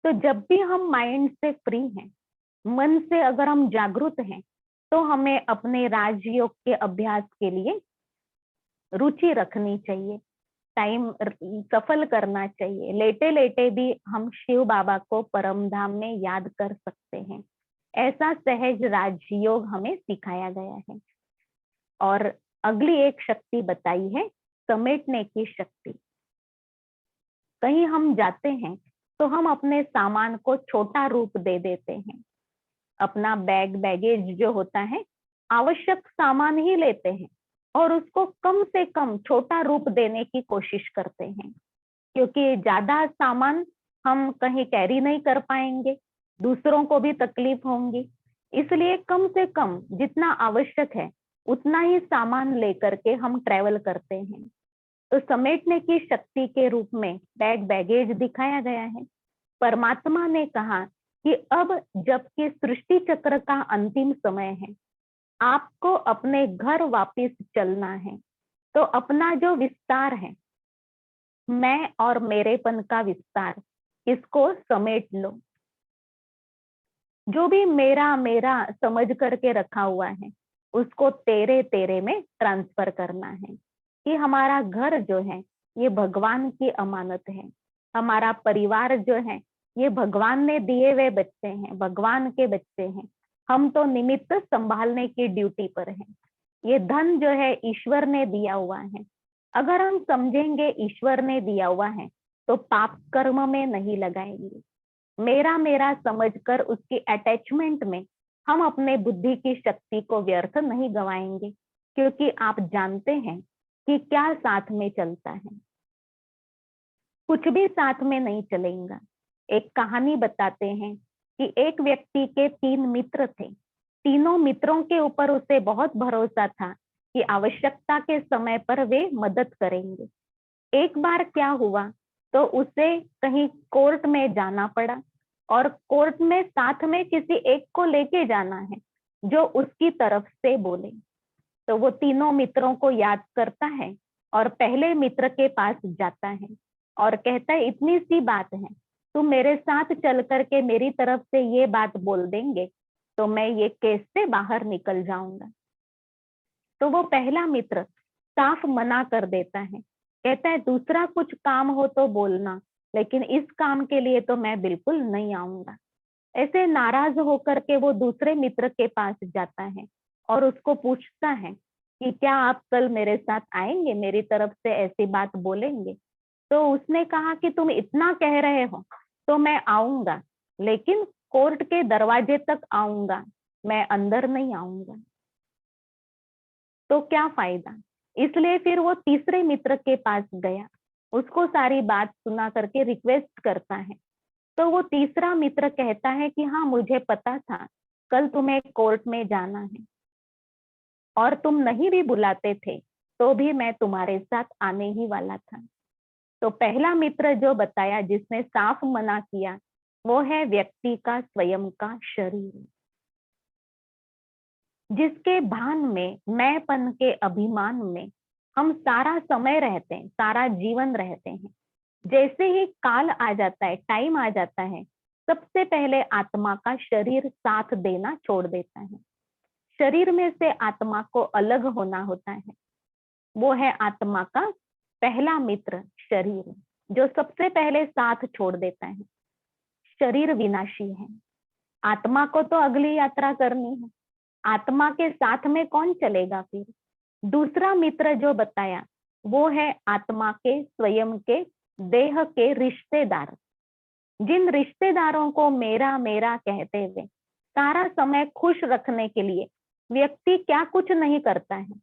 तो जब भी हम माइंड से फ्री हैं, मन से अगर हम जागरूक हैं, तो हमें अपने राजयोग के अभ्यास के लिए रुचि रखनी चाहिए, टाइम सफल करना चाहिए। लेटे लेटे भी हम शिव बाबा को परम धाम में याद कर सकते हैं। ऐसा सहज राजयोग हमें सिखाया गया है। और अगली एक शक्ति बताई है, समेटने की शक्ति। कहीं हम जाते हैं तो हम अपने सामान को छोटा रूप दे देते हैं। अपना बैगेज जो होता है, आवश्यक सामान ही लेते हैं और उसको कम से कम छोटा रूप देने की कोशिश करते हैं, क्योंकि ज्यादा सामान हम कहीं कैरी नहीं कर पाएंगे, दूसरों को भी तकलीफ होंगी। इसलिए कम से कम जितना आवश्यक है उतना ही सामान लेकर के हम ट्रेवल करते हैं। तो समेटने की शक्ति के रूप में बैगेज दिखाया गया है। परमात्मा ने कहा कि अब जबकि सृष्टि चक्र का अंतिम समय है, आपको अपने घर वापस चलना है। तो अपना जो विस्तार है, मैं और मेरेपन का विस्तार, इसको समेट लो। जो भी मेरा मेरा समझ करके रखा हुआ है, उसको तेरे तेरे में ट्रांसफर करना है। कि हमारा घर जो है ये भगवान की अमानत है, हमारा परिवार जो है ये भगवान ने दिए हुए बच्चे हैं, भगवान के बच्चे हैं। हम तो निमित्त संभालने की ड्यूटी पर हैं। ये धन जो है ईश्वर ने दिया हुआ है। अगर हम समझेंगे ईश्वर ने दिया हुआ है, तो पाप कर्म में नहीं लगाएंगे। मेरा मेरा समझकर उसकी अटैचमेंट में हम अपने बुद्धि की शक्ति को व्यर्थ नहीं गवाएंगे, क्योंकि आप जानते हैं कि क्या साथ में चलता है। कुछ भी साथ में नहीं चलेगा। एक कहानी बताते हैं कि एक व्यक्ति के 3 मित्र थे। तीनों मित्रों के ऊपर उसे बहुत भरोसा था कि आवश्यकता के समय पर वे मदद करेंगे। एक बार क्या हुआ, तो उसे कहीं कोर्ट में जाना पड़ा और कोर्ट में साथ में किसी एक को लेके जाना है जो उसकी तरफ से बोले। तो वो तीनों मित्रों को याद करता है और पहले मित्र के पास जाता है और कहता है, इतनी सी बात है, तुम मेरे साथ चल करके मेरी तरफ से ये बात बोल देंगे तो मैं ये केस से बाहर निकल जाऊंगा। तो वो पहला मित्र साफ मना कर देता है, कहता है दूसरा कुछ काम हो तो बोलना, लेकिन इस काम के लिए तो मैं बिल्कुल नहीं आऊंगा। ऐसे नाराज होकर के वो दूसरे मित्र के पास जाता है और उसको पूछता है कि क्या आप कल मेरे साथ आएंगे, मेरी तरफ से ऐसी बात बोलेंगे। तो उसने कहा कि तुम इतना कह रहे हो तो मैं आऊंगा, लेकिन कोर्ट के दरवाजे तक आऊंगा, मैं अंदर नहीं आऊंगा। तो क्या फायदा। इसलिए फिर वो तीसरे मित्र के पास गया, उसको सारी बात सुना करके रिक्वेस्ट करता है। तो वो तीसरा मित्र कहता है कि हाँ, मुझे पता था कल तुम्हें कोर्ट में जाना है और तुम नहीं भी बुलाते थे तो भी मैं तुम्हारे साथ आने ही वाला था। तो पहला मित्र जो बताया, जिसने साफ मना किया, वो है व्यक्ति का स्वयं का शरीर, जिसके भान में, मैंपन के अभिमान में हम सारा समय रहते हैं, सारा जीवन रहते हैं। जैसे ही काल आ जाता है, टाइम आ जाता है, सबसे पहले आत्मा का शरीर साथ देना छोड़ देता है। शरीर में से आत्मा को अलग होना होता है। वो है आत्मा का पहला मित्र शरीर, जो सबसे पहले साथ छोड़ देता है। शरीर विनाशी है, आत्मा को तो अगली यात्रा करनी है। आत्मा के साथ में कौन चलेगा फिर। दूसरा मित्र जो बताया वो है आत्मा के, स्वयं के, देह के रिश्तेदार। जिन रिश्तेदारों को मेरा मेरा कहते हुए सारा समय खुश रखने के लिए व्यक्ति क्या कुछ नहीं करता है,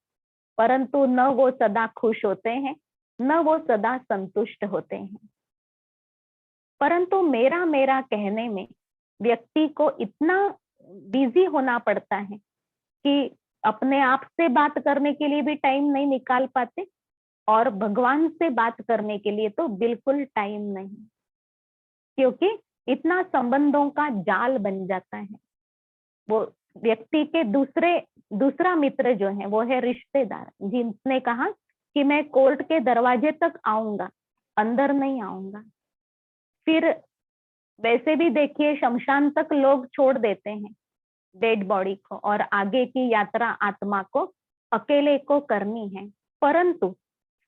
परंतु न वो सदा खुश होते हैं, न वो सदा संतुष्ट होते हैं। परंतु मेरा मेरा कहने में व्यक्ति को इतना बिजी होना पड़ता है कि अपने आप से बात करने के लिए भी टाइम नहीं निकाल पाते, और भगवान से बात करने के लिए तो बिल्कुल टाइम नहीं, क्योंकि इतना संबंधों का जाल बन जाता है। वो व्यक्ति के दूसरा मित्र जो है वो है रिश्तेदार, जिसने कहा कि मैं कोर्ट के दरवाजे तक आऊंगा, अंदर नहीं आऊंगा। फिर वैसे भी देखिए शमशान तक लोग छोड़ देते हैं डेड बॉडी को, और आगे की यात्रा आत्मा को अकेले को करनी है। परंतु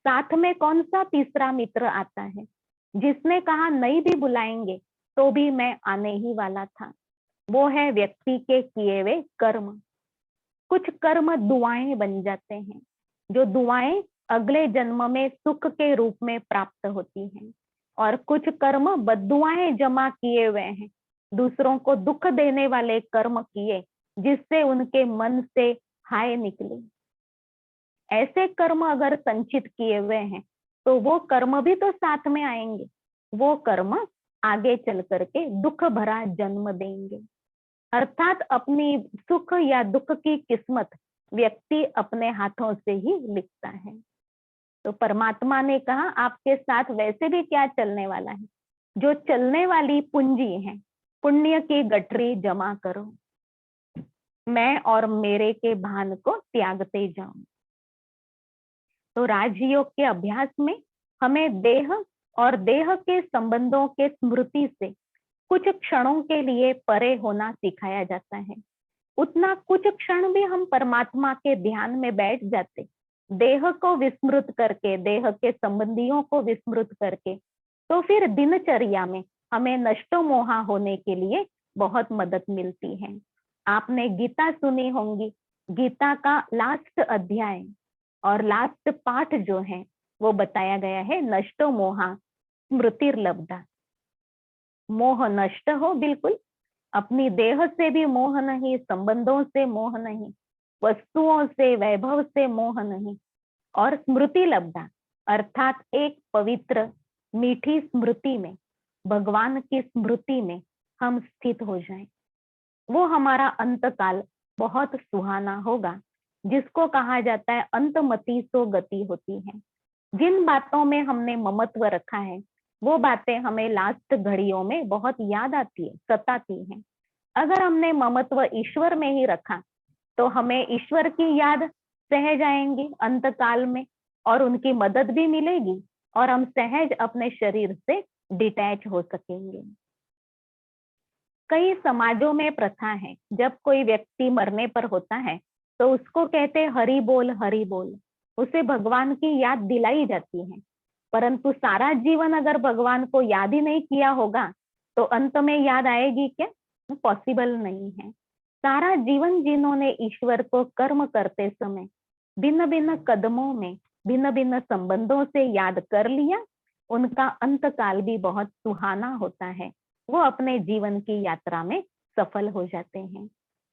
साथ में कौन सा तीसरा मित्र आता है, जिसने कहा नहीं भी बुलाएंगे तो भी मैं आने ही वाला था। वो है व्यक्ति के किए हुए कर्म। कुछ कर्म दुआएं बन जाते हैं, जो दुआएं अगले जन्म में सुख के रूप में प्राप्त होती हैं, और कुछ कर्म बद्दुआएं जमा किए हुए हैं, दूसरों को दुख देने वाले कर्म किए, जिससे उनके मन से हाय निकले। ऐसे कर्म अगर संचित किए हुए हैं तो वो कर्म भी तो साथ में आएंगे, वो कर्म आगे चल करके दुख भरा जन्म देंगे। अर्थात अपनी सुख या दुख की किस्मत व्यक्ति अपने हाथों से ही लिखता है। तो परमात्मा ने कहा आपके साथ वैसे भी क्या चलने वाला है, जो चलने वाली पूंजी है, पुण्य की गठरी जमा करो, मैं और मेरे के भान को त्यागते जाऊं। तो राजयोग के अभ्यास में हमें देह और देह के संबंधों के स्मृति से कुछ क्षणों के लिए परे होना सिखाया जाता है। उतना कुछ क्षण भी हम परमात्मा के ध्यान में बैठ जाते, देह को विस्मृत करके, देह के संबंधियों को विस्मृत करके, तो फिर दिनचर्या में हमें नष्टो मोहा होने के लिए बहुत मदद मिलती है। आपने गीता सुनी होंगी, गीता का लास्ट अध्याय और लास्ट पाठ जो है वो बताया गया है नष्टो मोहा स्मृतिर्लब्धा। मोह नष्ट हो, बिल्कुल अपनी देह से भी मोह नहीं, संबंधों से मोह नहीं, वस्तुओं से, वैभव से मोह नहीं, और स्मृति लब्धा अर्थात एक पवित्र मीठी स्मृति में, भगवान की स्मृति में हम स्थित हो जाएं। वो हमारा अंतकाल बहुत सुहाना होगा, जिसको कहा जाता है अंतमति सो गति होती है। जिन बातों में हमने ममत्व रखा है वो बातें हमें लास्ट घड़ियों में बहुत याद आती है, सताती हैं। अगर हमने ममत्व ईश्वर में ही रखा तो हमें ईश्वर की याद सहज आएंगी अंतकाल में, और उनकी मदद भी मिलेगी, और हम सहज अपने शरीर से डिटैच हो सकेंगे। कई समाजों में प्रथा है, जब कोई व्यक्ति मरने पर होता है तो उसको कहते हैं हरि बोल, उसे भगवान की याद दिलाई जाती है। परंतु सारा जीवन अगर भगवान को याद ही नहीं किया होगा तो अंत में याद आएगी क्या? पॉसिबल नहीं है। सारा जीवन जिन्होंने ईश्वर को कर्म करते समय भिन्न भिन्न कदमों में भिन्न भिन्न संबंधों से याद कर लिया, उनका अंतकाल भी बहुत सुहाना होता है, वो अपने जीवन की यात्रा में सफल हो जाते हैं।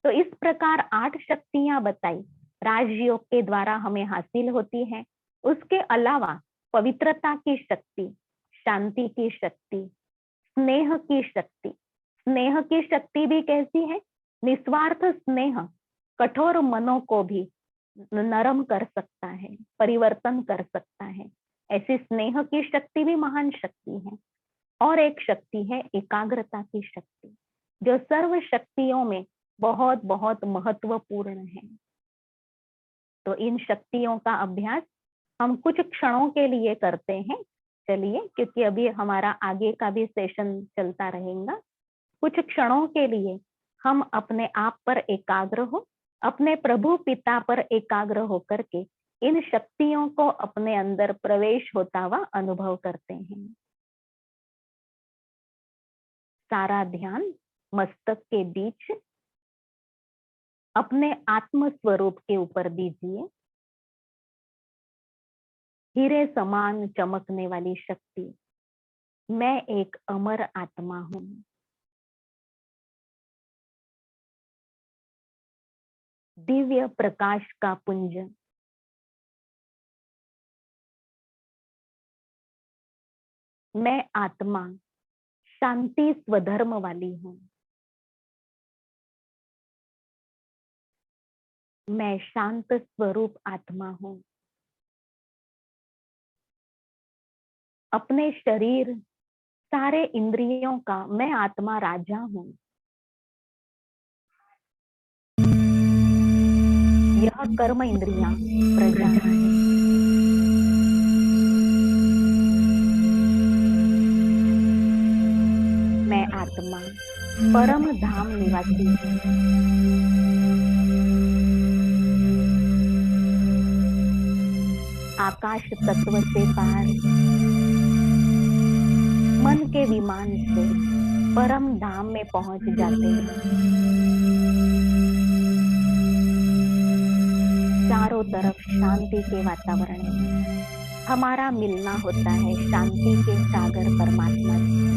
तो इस प्रकार 8 शक्तियां बताई राजयोग के द्वारा हमें हासिल होती है। उसके अलावा पवित्रता की शक्ति, शांति की शक्ति, स्नेह की शक्ति। स्नेह की शक्ति भी कैसी है? निस्वार्थ स्नेह कठोर मनों को भी नरम कर सकता है, परिवर्तन कर सकता है। ऐसी स्नेह की शक्ति भी महान शक्ति है। और एक शक्ति है एकाग्रता की शक्ति, जो सर्व शक्तियों में बहुत बहुत महत्वपूर्ण है। तो इन शक्तियों का अभ्यास हम कुछ क्षणों के लिए करते हैं। चलिए, क्योंकि अभी हमारा आगे का भी सेशन चलता रहेगा। कुछ क्षणों के लिए हम अपने आप पर एकाग्र हो, अपने प्रभु पिता पर एकाग्र होकर के इन शक्तियों को अपने अंदर प्रवेश होता हुआ अनुभव करते हैं। सारा ध्यान मस्तक के बीच अपने आत्म स्वरूप के ऊपर दीजिए। हीरे समान चमकने वाली शक्ति, मैं एक अमर आत्मा हूँ। दिव्य प्रकाश का पुंज, मैं आत्मा शांति स्वधर्म वाली हूँ। मैं शांत स्वरूप आत्मा हूँ। अपने शरीर, सारे इंद्रियों का मैं आत्मा राजा हूँ। यह कर्म इंद्रियां प्रजा है। मैं आत्मा परम धाम निवासी हूँ। आकाश तत्व से पार मन के विमान से परम धाम में पहुंच जाते हैं। चारों तरफ शांति के वातावरण में हमारा मिलना होता है शांति के सागर परमात्मा से।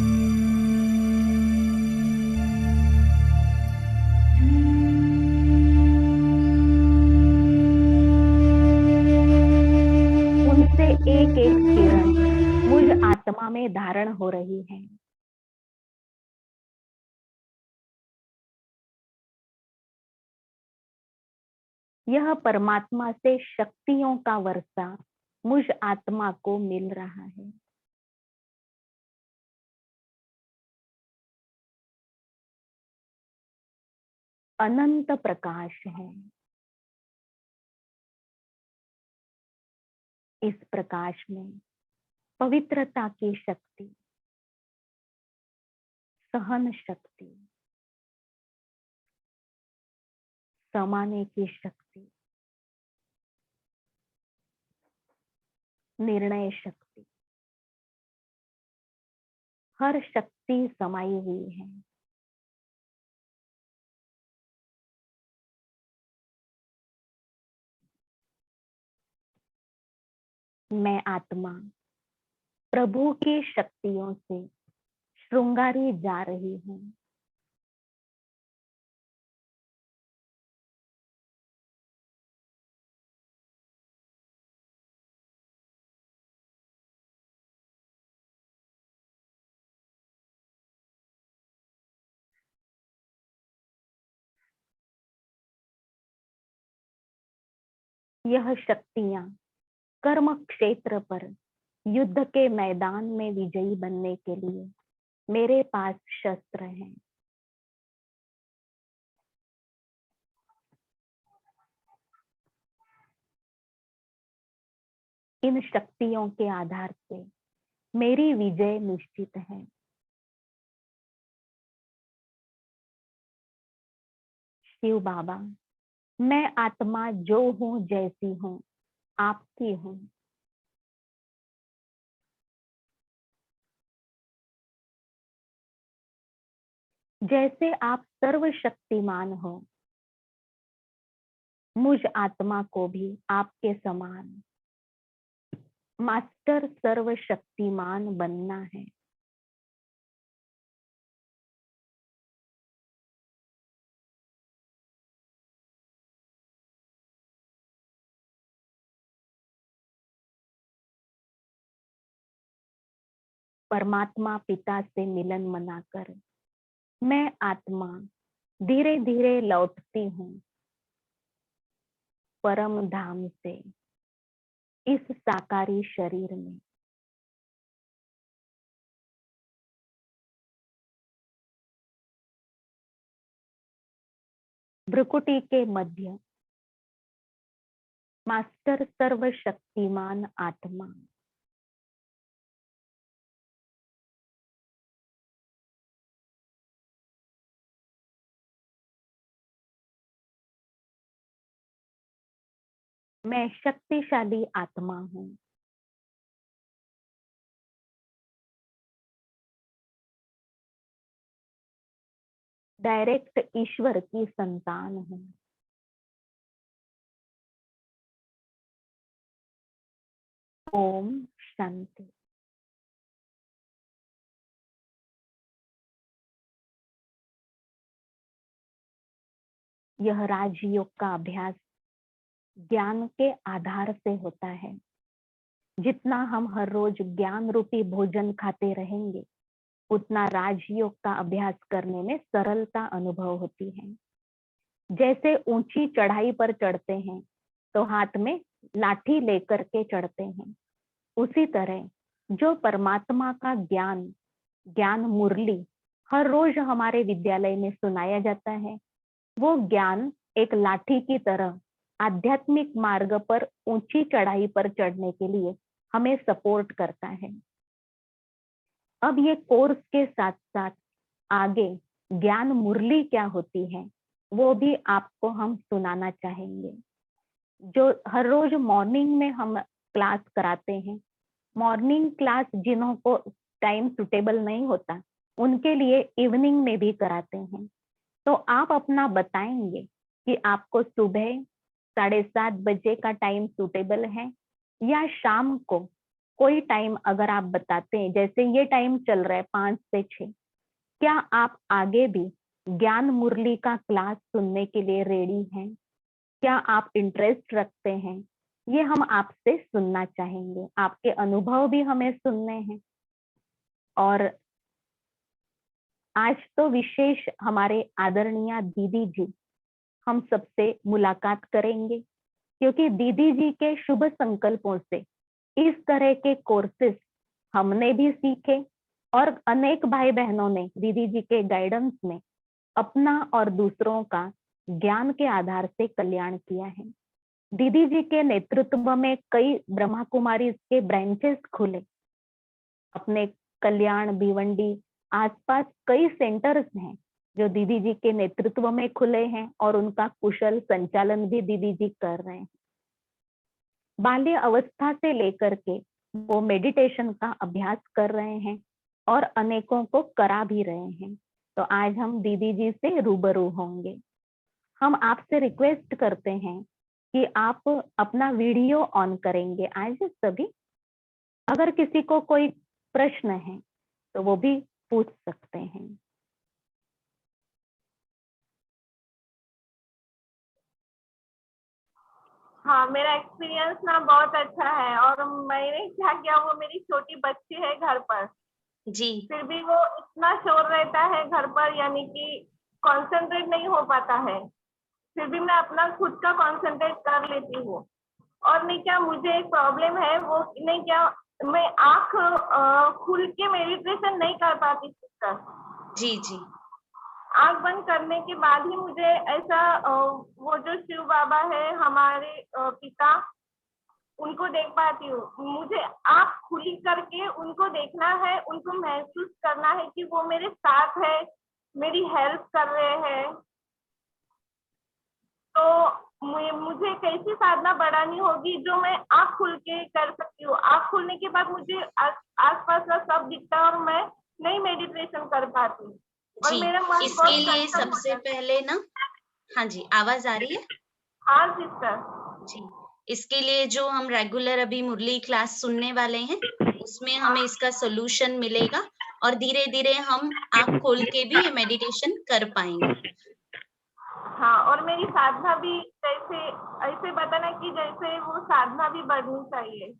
उनसे एक एक किरण मुझ आत्मा में धारण हो रही है। यह परमात्मा से शक्तियों का वर्षा मुझ आत्मा को मिल रहा है। अनंत प्रकाश है। इस प्रकाश में पवित्रता की शक्ति, सहन शक्ति, समाने की शक्ति, निर्णय शक्ति, हर शक्ति समाई हुई है। मैं आत्मा प्रभु की शक्तियों से श्रृंगारी जा रही हूँ। यह शक्तियां कर्म क्षेत्र पर युद्ध के मैदान में विजयी बनने के लिए मेरे पास शस्त्र हैं। इन शक्तियों के आधार से मेरी विजय निश्चित है। शिव बाबा, मैं आत्मा जो हूँ जैसी हूँ आपकी हूँ। जैसे आप सर्वशक्तिमान हो, मुझ आत्मा को भी आपके समान मास्टर सर्वशक्तिमान बनना है। परमात्मा पिता से मिलन मनाकर मैं आत्मा धीरे धीरे लौटती हूँ परम धाम से इस साकारी शरीर में। भ्रुकुटी के मध्य मास्टर सर्वशक्तिमान आत्मा, मैं शक्तिशाली आत्मा हूँ। डायरेक्ट ईश्वर की संतान हूँ। ओम शांति। यह राजयोग का अभ्यास ज्ञान के आधार से होता है। जितना हम हर रोज ज्ञान रूपी भोजन खाते रहेंगे, उतना राजयोग का अभ्यास करने में सरलता अनुभव होती है। जैसे ऊंची चढ़ाई पर चढ़ते हैं तो हाथ में लाठी लेकर के चढ़ते हैं, उसी तरह जो परमात्मा का ज्ञान, ज्ञान मुरली हर रोज हमारे विद्यालय में सुनाया जाता है, वो ज्ञान एक लाठी की तरह आध्यात्मिक मार्ग पर ऊंची चढ़ाई पर चढ़ने के लिए हमें सपोर्ट करता है। अब ये कोर्स के साथ साथ आगे ज्ञान मुरली क्या होती है वो भी आपको हम सुनाना चाहेंगे। जो हर रोज मॉर्निंग में हम क्लास कराते हैं, मॉर्निंग क्लास जिन्हों को टाइम सुटेबल नहीं होता उनके लिए इवनिंग में भी कराते हैं। तो आप अपना बताएंगे कि आपको सुबह 7:30 बजे का टाइम सुटेबल है या शाम को कोई टाइम अगर आप बताते हैं, जैसे ये टाइम चल रहा है 5 से 6, क्या आप आगे भी ज्ञान मुरली का क्लास सुनने के लिए रेडी हैं? क्या आप इंटरेस्ट रखते हैं? ये हम आपसे सुनना चाहेंगे। आपके अनुभव भी हमें सुनने हैं। और आज तो विशेष हमारे आदरणीय दीदी जी हम सबसे मुलाकात करेंगे, क्योंकि दीदी जी के शुभ संकल्पों से इस तरह के कोर्सेस हमने भी सीखे और अनेक भाई बहनों ने दीदी जी के गाइडेंस में अपना और दूसरों का ज्ञान के आधार से कल्याण किया है। दीदी जी के नेतृत्व में कई ब्रह्मा कुमारी के ब्रांचेस खुले। अपने कल्याण, भिवंडी आसपास कई सेंटर्स हैं जो दीदी जी के नेतृत्व में खुले हैं और उनका कुशल संचालन भी दीदी जी कर रहे हैं। बाल्य अवस्था से लेकर के वो मेडिटेशन का अभ्यास कर रहे हैं और अनेकों को करा भी रहे हैं। तो आज हम दीदी जी से रूबरू होंगे। हम आपसे रिक्वेस्ट करते हैं कि आप अपना वीडियो ऑन करेंगे आज सभी। अगर किसी को कोई प्रश्न है तो वो भी पूछ सकते हैं। हाँ, मेरा एक्सपीरियंस ना बहुत अच्छा है। और मैंने क्या किया, वो मेरी छोटी बच्ची है घर पर, जी फिर भी वो इतना शोर रहता है घर पर, यानी कि कंसंट्रेट नहीं हो पाता है। फिर भी मैं अपना खुद का कंसंट्रेट कर लेती हूँ। और नहीं क्या, मुझे एक प्रॉब्लम है, वो नहीं क्या, मैं आँख खुल के मेडिटेशन नहीं कर पाती सिस्टर। जी जी आँख बंद करने के बाद ही मुझे ऐसा वो जो शिव बाबा है हमारे पिता, उनको देख पाती हूँ। मुझे आँख खुली करके उनको देखना है, उनको महसूस करना है कि वो मेरे साथ है, मेरी हेल्प कर रहे हैं। तो मुझे कैसी साधना बढ़ानी होगी जो मैं आँख खुल के कर सकती हूँ। आँख खुलने के बाद मुझे आसपास का सब दिखता है और मैं नहीं मेडिटेशन कर पाती और जी मेरा मन इसके बहुत लिए शांत हो सबसे जाता है। पहले ना, हाँ जी, आवाज आ रही है? हाँ सिस्टर। जी, इसके लिए जो हम रेगुलर अभी मुरली क्लास सुनने वाले हैं, उसमें हमें इसका सोल्यूशन मिलेगा और धीरे धीरे हम आँख खोल के भी ये मेडिटेशन कर पाएंगे। हाँ, और मेरी साधना भी जैसे ऐसे बताना कि जैसे वो साधना भी बढ़नी चाहिए।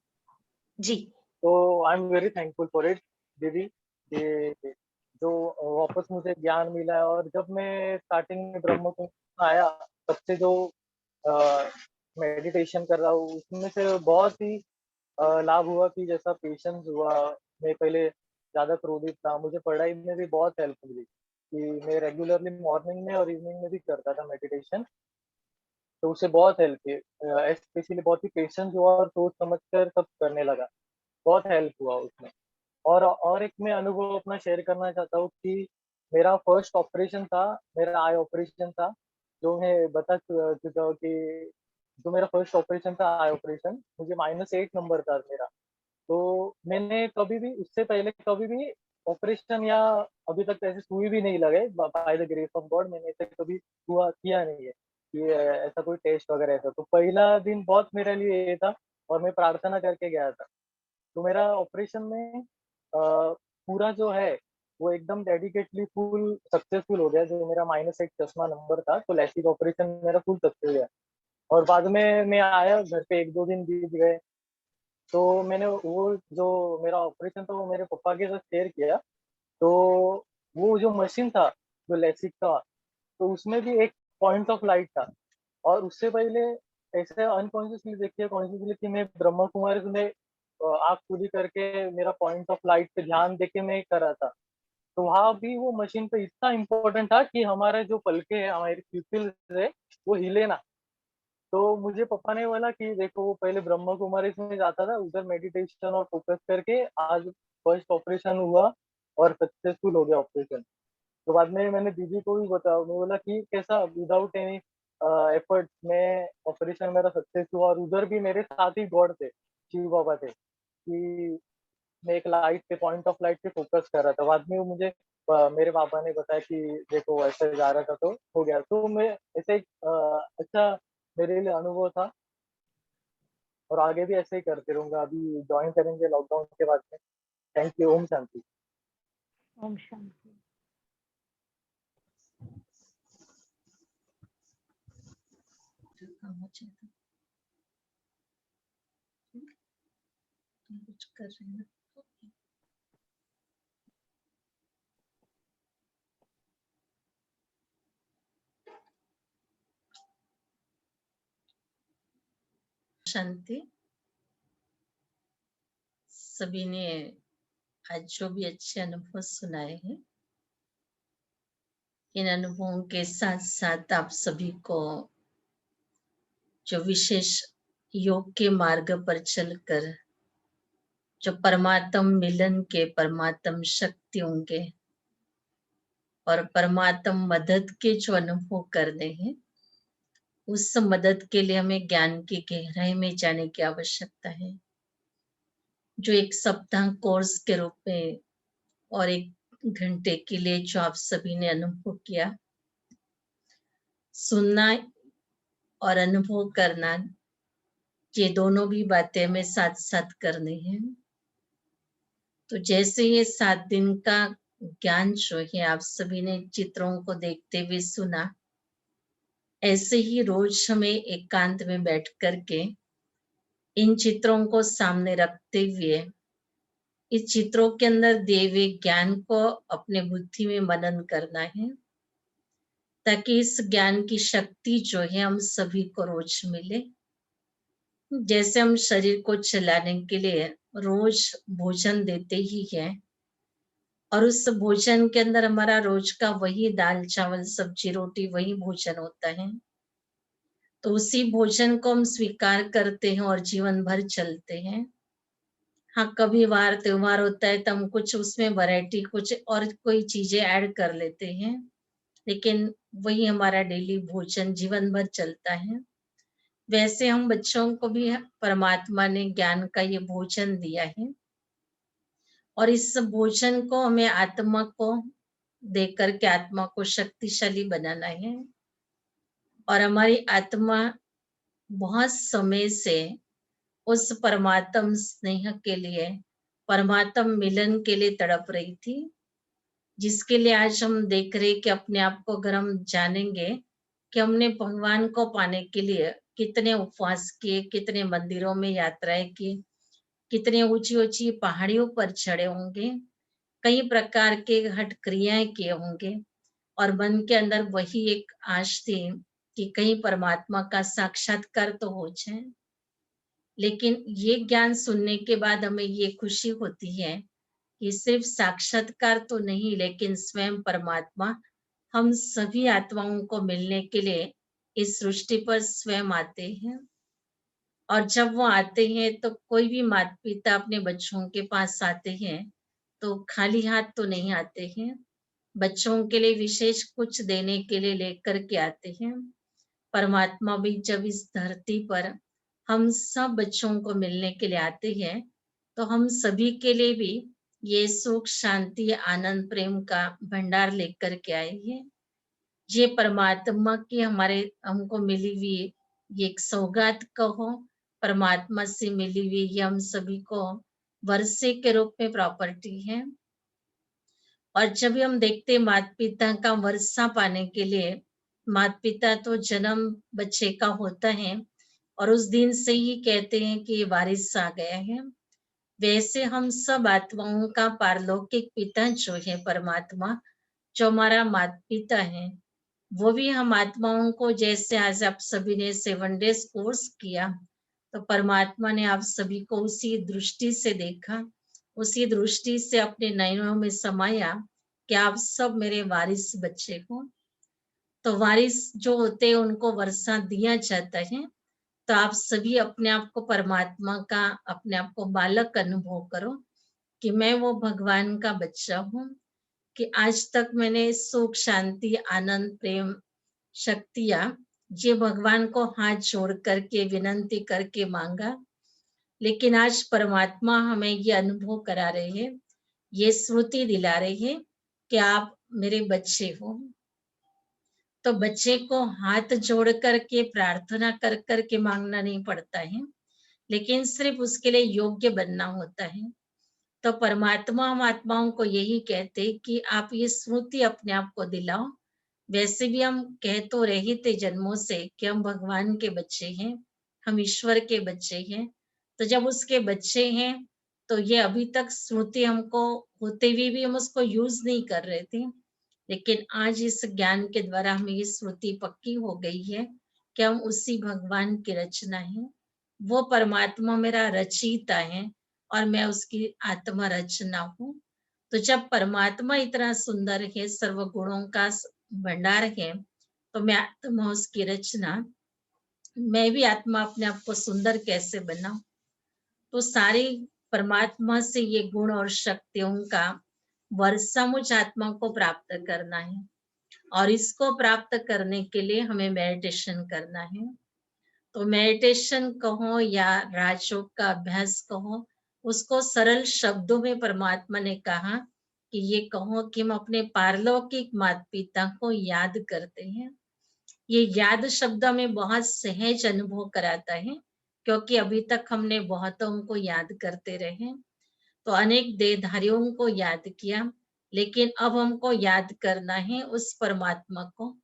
जी तो I am very thankful for it दीदी, कि जो वापस मुझे ज्ञान मिला है। और जब मैं स्टार्टिंग में ब्रह्म कुंभ में आया, तब से जो मेडिटेशन कर रहा हूँ, उसमें से बहुत ही लाभ हुआ। कि जैसा पेशेंस हुआ, मैं पहले ज़्यादा क्रोधित था, मुझे पढ़ाई में भी बहुत हेल्प मिली कि मैं रेगुलरली मॉर्निंग में और इवनिंग में भी करता था मेडिटेशन। तो उससे बहुत हेल्प की, स्पेशली बहुत ही पेशेंस हुआ और सोच समझ कर सब करने लगा, बहुत हेल्प हुआ उसमें। और एक मैं अनुभव अपना शेयर करना चाहता हूँ कि मेरा फर्स्ट ऑपरेशन था, मेरा आई ऑपरेशन था, जो मैं बता चुका हूँ कि जो मेरा फर्स्ट ऑपरेशन था आई ऑपरेशन, मुझे -8 नंबर था मेरा। तो मैंने कभी भी उससे पहले कभी भी ऑपरेशन या अभी तक ऐसे सुई भी नहीं लगाई, by the grace of God मैंने ऐसे कभी हुआ किया नहीं है कि ऐसा कोई टेस्ट वगैरह ऐसा। तो पहला दिन बहुत मेरे लिए ये था और मैं प्रार्थना करके गया था तो मेरा ऑपरेशन में पूरा जो है वो एकदम डेडिकेटली फुल सक्सेसफुल हो गया। जो मेरा -1 चश्मा नंबर था, तो लैसिक ऑपरेशन मेरा फुल सक्सेस हो गया। और बाद में मैं आया घर पे, 1-2 दिन बीत गए, तो मैंने वो जो मेरा ऑपरेशन था वो मेरे पापा के साथ शेयर किया। तो वो जो मशीन था, जो लैसिक का, तो उसमें भी एक पॉइंट ऑफ लाइट था। और उससे पहले ऐसे अनकॉन्शियसली देखिए, कॉन्शियसली कि मैं ब्रह्मा कुमारीज़ में आँख खुली करके मेरा पॉइंट ऑफ लाइट पे ध्यान देके मैं कर रहा था। तो वहाँ भी वो मशीन पे इतना इम्पोर्टेंट था कि हमारे जो पलके हैं, हमारी प्यूपिल्स है, वो हिले ना। तो मुझे पापा ने बोला कि देखो, वो पहले ब्रह्मा कुमारीज़ में जाता था, उधर मेडिटेशन और फ़ोकस करके आज फर्स्ट ऑपरेशन हुआ और सक्सेसफुल हो गया ऑपरेशन। तो बाद में मैंने दीदी को भी बताया, मैं बोला कि कैसा विदाउट एनी एफर्ट में ऑपरेशन मेरा सक्सेस हुआ। और उधर भी मेरे साथ ही गॉड थे, शिव बाबा थे, कि मैं एक लाइट पे, पॉइंट ऑफ लाइट पे फोकस कर रहा था। बाद में वो मुझे मेरे पापा ने बताया कि देखो ऐसे जा रहा था तो हो गया। तो मैं ऐसे एक अच्छा मेरे लिए अनुभव था, और आगे भी ऐसे ही करते रहूँगा। अभी जॉइन करेंगे लॉकडाउन के बाद में। Thank you. ओम शांति। ओम शांति। कुछ कर रहे हैं ना। शांति। सभी ने आज जो भी अच्छे अनुभव सुनाए हैं, इन अनुभवों के साथ साथ आप सभी को जो विशेष योग के मार्ग पर चलकर जो परमात्म मिलन के, परमात्म शक्तियों के और परमात्म मदद के जो अनुभव करने हैं, उस मदद के लिए हमें ज्ञान की गहराई में जाने की आवश्यकता है। जो एक सप्ताह कोर्स के रूप में और 1 घंटे के लिए जो आप सभी ने अनुभव किया, सुनना और अनुभव करना, ये दोनों भी बातें हमें साथ साथ करनी है। तो जैसे ये 7 दिन का ज्ञान जो है आप सभी ने चित्रों को देखते हुए सुना, ऐसे ही रोज हमें एकांत में बैठ करके इन चित्रों को सामने रखते हुए इस चित्रों के अंदर दिए हुए ज्ञान को अपने बुद्धि में मनन करना है, ताकि इस ज्ञान की शक्ति जो है हम सभी को रोज मिले। जैसे हम शरीर को चलाने के लिए रोज भोजन देते ही है, और उस भोजन के अंदर हमारा रोज का वही दाल चावल सब्जी रोटी वही भोजन होता है, तो उसी भोजन को हम स्वीकार करते हैं और जीवन भर चलते हैं। हाँ, कभी वार त्योहार होता है तो हम कुछ उसमें वैरायटी कुछ और कोई चीजें ऐड कर लेते हैं, लेकिन वही हमारा डेली भोजन जीवन भर चलता है। वैसे हम बच्चों को भी परमात्मा ने ज्ञान का ये भोजन दिया है, और इस भोजन को हमें आत्मा को दे करके आत्मा को शक्तिशाली बनाना है। और हमारी आत्मा बहुत समय से उस परमात्म स्नेह के लिए, परमात्म मिलन के लिए तड़प रही थी, जिसके लिए आज हम देख रहे कि अपने आप को अगर हम जानेंगे कि हमने भगवान को पाने के लिए कितने उपवास किए, कितने मंदिरों में यात्राएं की, कितने ऊंची ऊंची पहाड़ियों पर चढ़े होंगे, कई प्रकार के हठ क्रियाएं किए होंगे, और मन के अंदर वही एक आश थी कि कहीं परमात्मा का साक्षात्कार तो हो जाए। लेकिन ये ज्ञान सुनने के बाद हमें ये खुशी होती है कि सिर्फ साक्षात्कार तो नहीं, लेकिन स्वयं परमात्मा हम सभी आत्माओं को मिलने के लिए इस सृष्टि पर स्वयं आते हैं। और जब वो आते हैं तो कोई भी माता पिता अपने बच्चों के पास आते हैं तो खाली हाथ तो नहीं आते हैं, बच्चों के लिए विशेष कुछ देने के लिए लेकर के आते हैं। परमात्मा भी जब इस धरती पर हम सब बच्चों को मिलने के लिए आते हैं, तो हम सभी के लिए भी ये सुख शांति आनंद प्रेम का भंडार लेकर के आए हैं। ये परमात्मा की हमारे हमको मिली हुई ये एक सौगात कहो, परमात्मा से मिली हुई ये हम सभी को वर्षे के रूप में प्रॉपर्टी है। और जब भी हम देखते हैं माता पिता का वर्षा पाने के लिए, माता पिता तो जन्म बच्चे का होता है और उस दिन से ही कहते हैं कि ये वारिस आ गया है। वैसे हम सब आत्माओं का पारलौकिक पिता जो है परमात्मा, जो हमारा माता पिता है, वो भी हम आत्माओं को, जैसे आज आप सभी ने 7 डेज कोर्स किया, तो परमात्मा ने आप सभी को उसी दृष्टि से देखा, उसी दृष्टि से अपने नयनों में समाया कि आप सब मेरे वारिस बच्चे हो। तो वारिस जो होते हैं उनको वर्षा दिया जाता है। तो आप सभी अपने आप को परमात्मा का, अपने आप को बालक अनुभव करो कि मैं वो भगवान का बच्चा हूँ, कि आज तक मैंने सुख, शांति, आनंद, प्रेम, शक्तियां ये भगवान को हाथ जोड़ करके विनंती करके मांगा, लेकिन आज परमात्मा हमें ये अनुभव करा रहे हैं, ये स्मृति दिला रहे हैं कि आप मेरे बच्चे हो। तो बच्चे को हाथ जोड़ करके प्रार्थना कर करके मांगना नहीं पड़ता है, लेकिन सिर्फ उसके लिए योग्य बनना होता है। तो परमात्मा हम आत्माओं को यही कहते कि आप ये स्मृति अपने आप को दिलाओ। वैसे भी हम कह तो रहे थे जन्मों से कि हम भगवान के बच्चे हैं, हम ईश्वर के बच्चे हैं। तो जब उसके बच्चे हैं तो ये अभी तक स्मृति हमको होते हुए भी हम उसको यूज नहीं कर रहे थे, लेकिन आज इस ज्ञान के द्वारा हमें ये स्मृति पक्की हो गई है कि हम उसी भगवान की रचना है। वो परमात्मा मेरा रचयिता है और मैं उसकी आत्मा रचना हूँ। तो जब परमात्मा इतना सुंदर है, सर्व गुणों का भंडार है, तो मैं आत्मा उसकी रचना, मैं भी आत्मा अपने आप को सुंदर कैसे बनाऊं। तो सारी परमात्मा से ये गुण और शक्तियों का वर्षा मुझ आत्मा को प्राप्त करना है, और इसको प्राप्त करने के लिए हमें मेडिटेशन करना है। तो मेडिटेशन कहो या राजयोग का अभ्यास कहो, उसको सरल शब्दों में परमात्मा ने कहा कि ये कहो कि हम अपने पारलौकिक माता पिता को याद करते हैं। ये याद शब्द हमें बहुत सहज अनुभव कराता है, क्योंकि अभी तक हमने बहुतों को याद करते रहे, तो अनेक देहधारियों को याद किया, लेकिन अब हमको याद करना है उस परमात्मा को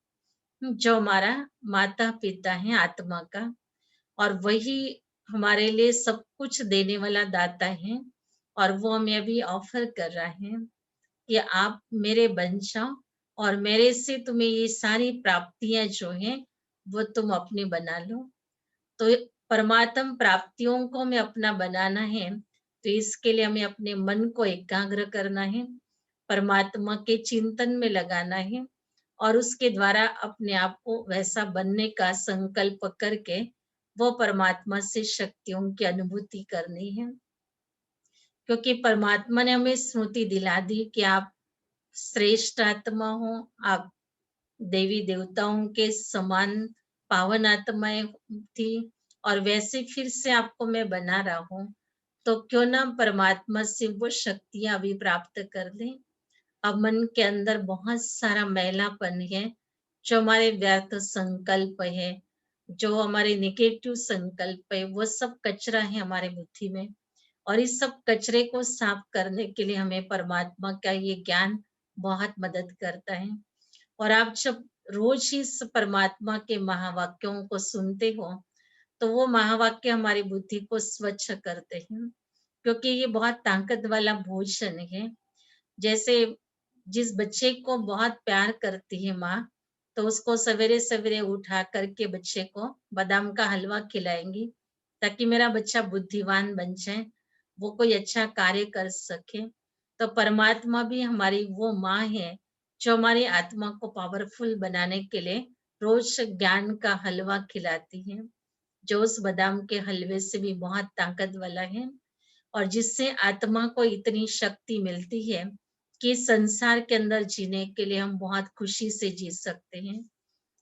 जो हमारा माता पिता है आत्मा का, और वही हमारे लिए सब कुछ देने वाला दाता है। और वो हमें अभी ऑफर कर रहा है कि आप मेरे बन जाओ और मेरे से तुम्हें ये सारी प्राप्तियां जो हैं वो तुम अपनी बना लो। तो परमात्म प्राप्तियों को हमें अपना बनाना है, तो इसके लिए हमें अपने मन को एकाग्र करना है, परमात्मा के चिंतन में लगाना है, और उसके द्वारा अपने आप को वैसा बनने का संकल्प करके वो परमात्मा से शक्तियों की अनुभूति करनी है। क्योंकि परमात्मा ने हमें स्मृति दिला दी कि आप श्रेष्ठ आत्मा हो, आप देवी देवताओं के समान पावन आत्माएं थी, और वैसे फिर से आपको मैं बना रहा हूँ, तो क्यों ना परमात्मा से वो शक्तियां अभी प्राप्त कर लें। अब मन के अंदर बहुत सारा मैलापन है, जो हमारे व्यर्थ संकल्प है, जो हमारे नेगेटिव संकल्प है, वो सब कचरा है हमारे बुद्धि में, और इस सब कचरे को साफ करने के लिए हमें परमात्मा का ये ज्ञान बहुत मदद करता है। और आप जब रोज इस परमात्मा के महावाक्यों को सुनते हो, तो वो महावाक्य हमारी बुद्धि को स्वच्छ करते हैं, क्योंकि ये बहुत ताकत वाला भोजन है। जैसे जिस बच्चे को बहुत प्यार करती है माँ, तो उसको सवेरे सवेरे उठा करके बच्चे को बादाम का हलवा खिलाएंगी, ताकि मेरा बच्चा बुद्धिमान बन जाए, वो कोई अच्छा कार्य कर सके। तो परमात्मा भी हमारी वो माँ है जो हमारी आत्मा को पावरफुल बनाने के लिए रोज ज्ञान का हलवा खिलाती है, जो उस बादाम के हलवे से भी बहुत ताकत वाला है, और जिससे आत्मा को इतनी शक्ति मिलती है कि संसार के अंदर जीने के लिए हम बहुत खुशी से जी सकते हैं।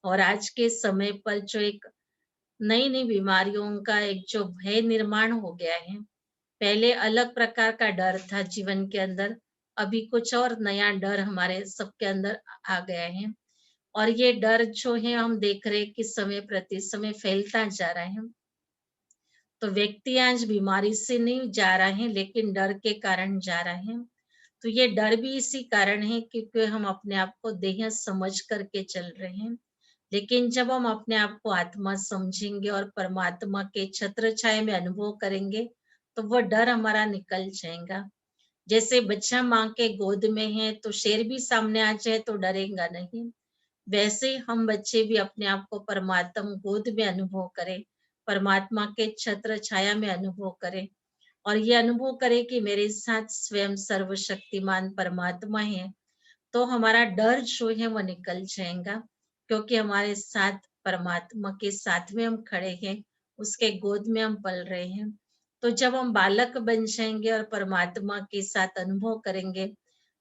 और आज के समय पर जो एक नई नई बीमारियों का एक जो भय निर्माण हो गया है, पहले अलग प्रकार का डर था जीवन के अंदर, अभी कुछ और नया डर हमारे सबके अंदर आ गया है। और ये डर जो है हम देख रहे हैं कि समय प्रति समय फैलता जा रहा है। तो व्यक्ति आज बीमारी से नहीं जा रहे हैं, लेकिन डर के कारण जा रहे हैं। तो ये डर भी इसी कारण है क्योंकि हम अपने आप को देह समझ करके चल रहे हैं। लेकिन जब हम अपने आप को आत्मा समझेंगे और परमात्मा के छत्र छाया में अनुभव करेंगे, तो वह डर हमारा निकल जाएगा। जैसे बच्चा माँ के गोद में है तो शेर भी सामने आ जाए तो डरेगा नहीं। वैसे हम बच्चे भी अपने आप को परमात्मा गोद में अनुभव करें, परमात्मा के छत्र छाया में अनुभव करें और ये अनुभव करें कि मेरे साथ स्वयं सर्वशक्तिमान परमात्मा है। तो हमारा डर जो है वो निकल जाएगा, क्योंकि हमारे साथ परमात्मा के साथ में हम खड़े हैं, उसके गोद में हम पल रहे हैं। तो जब हम बालक बन जाएंगे और परमात्मा के साथ अनुभव करेंगे,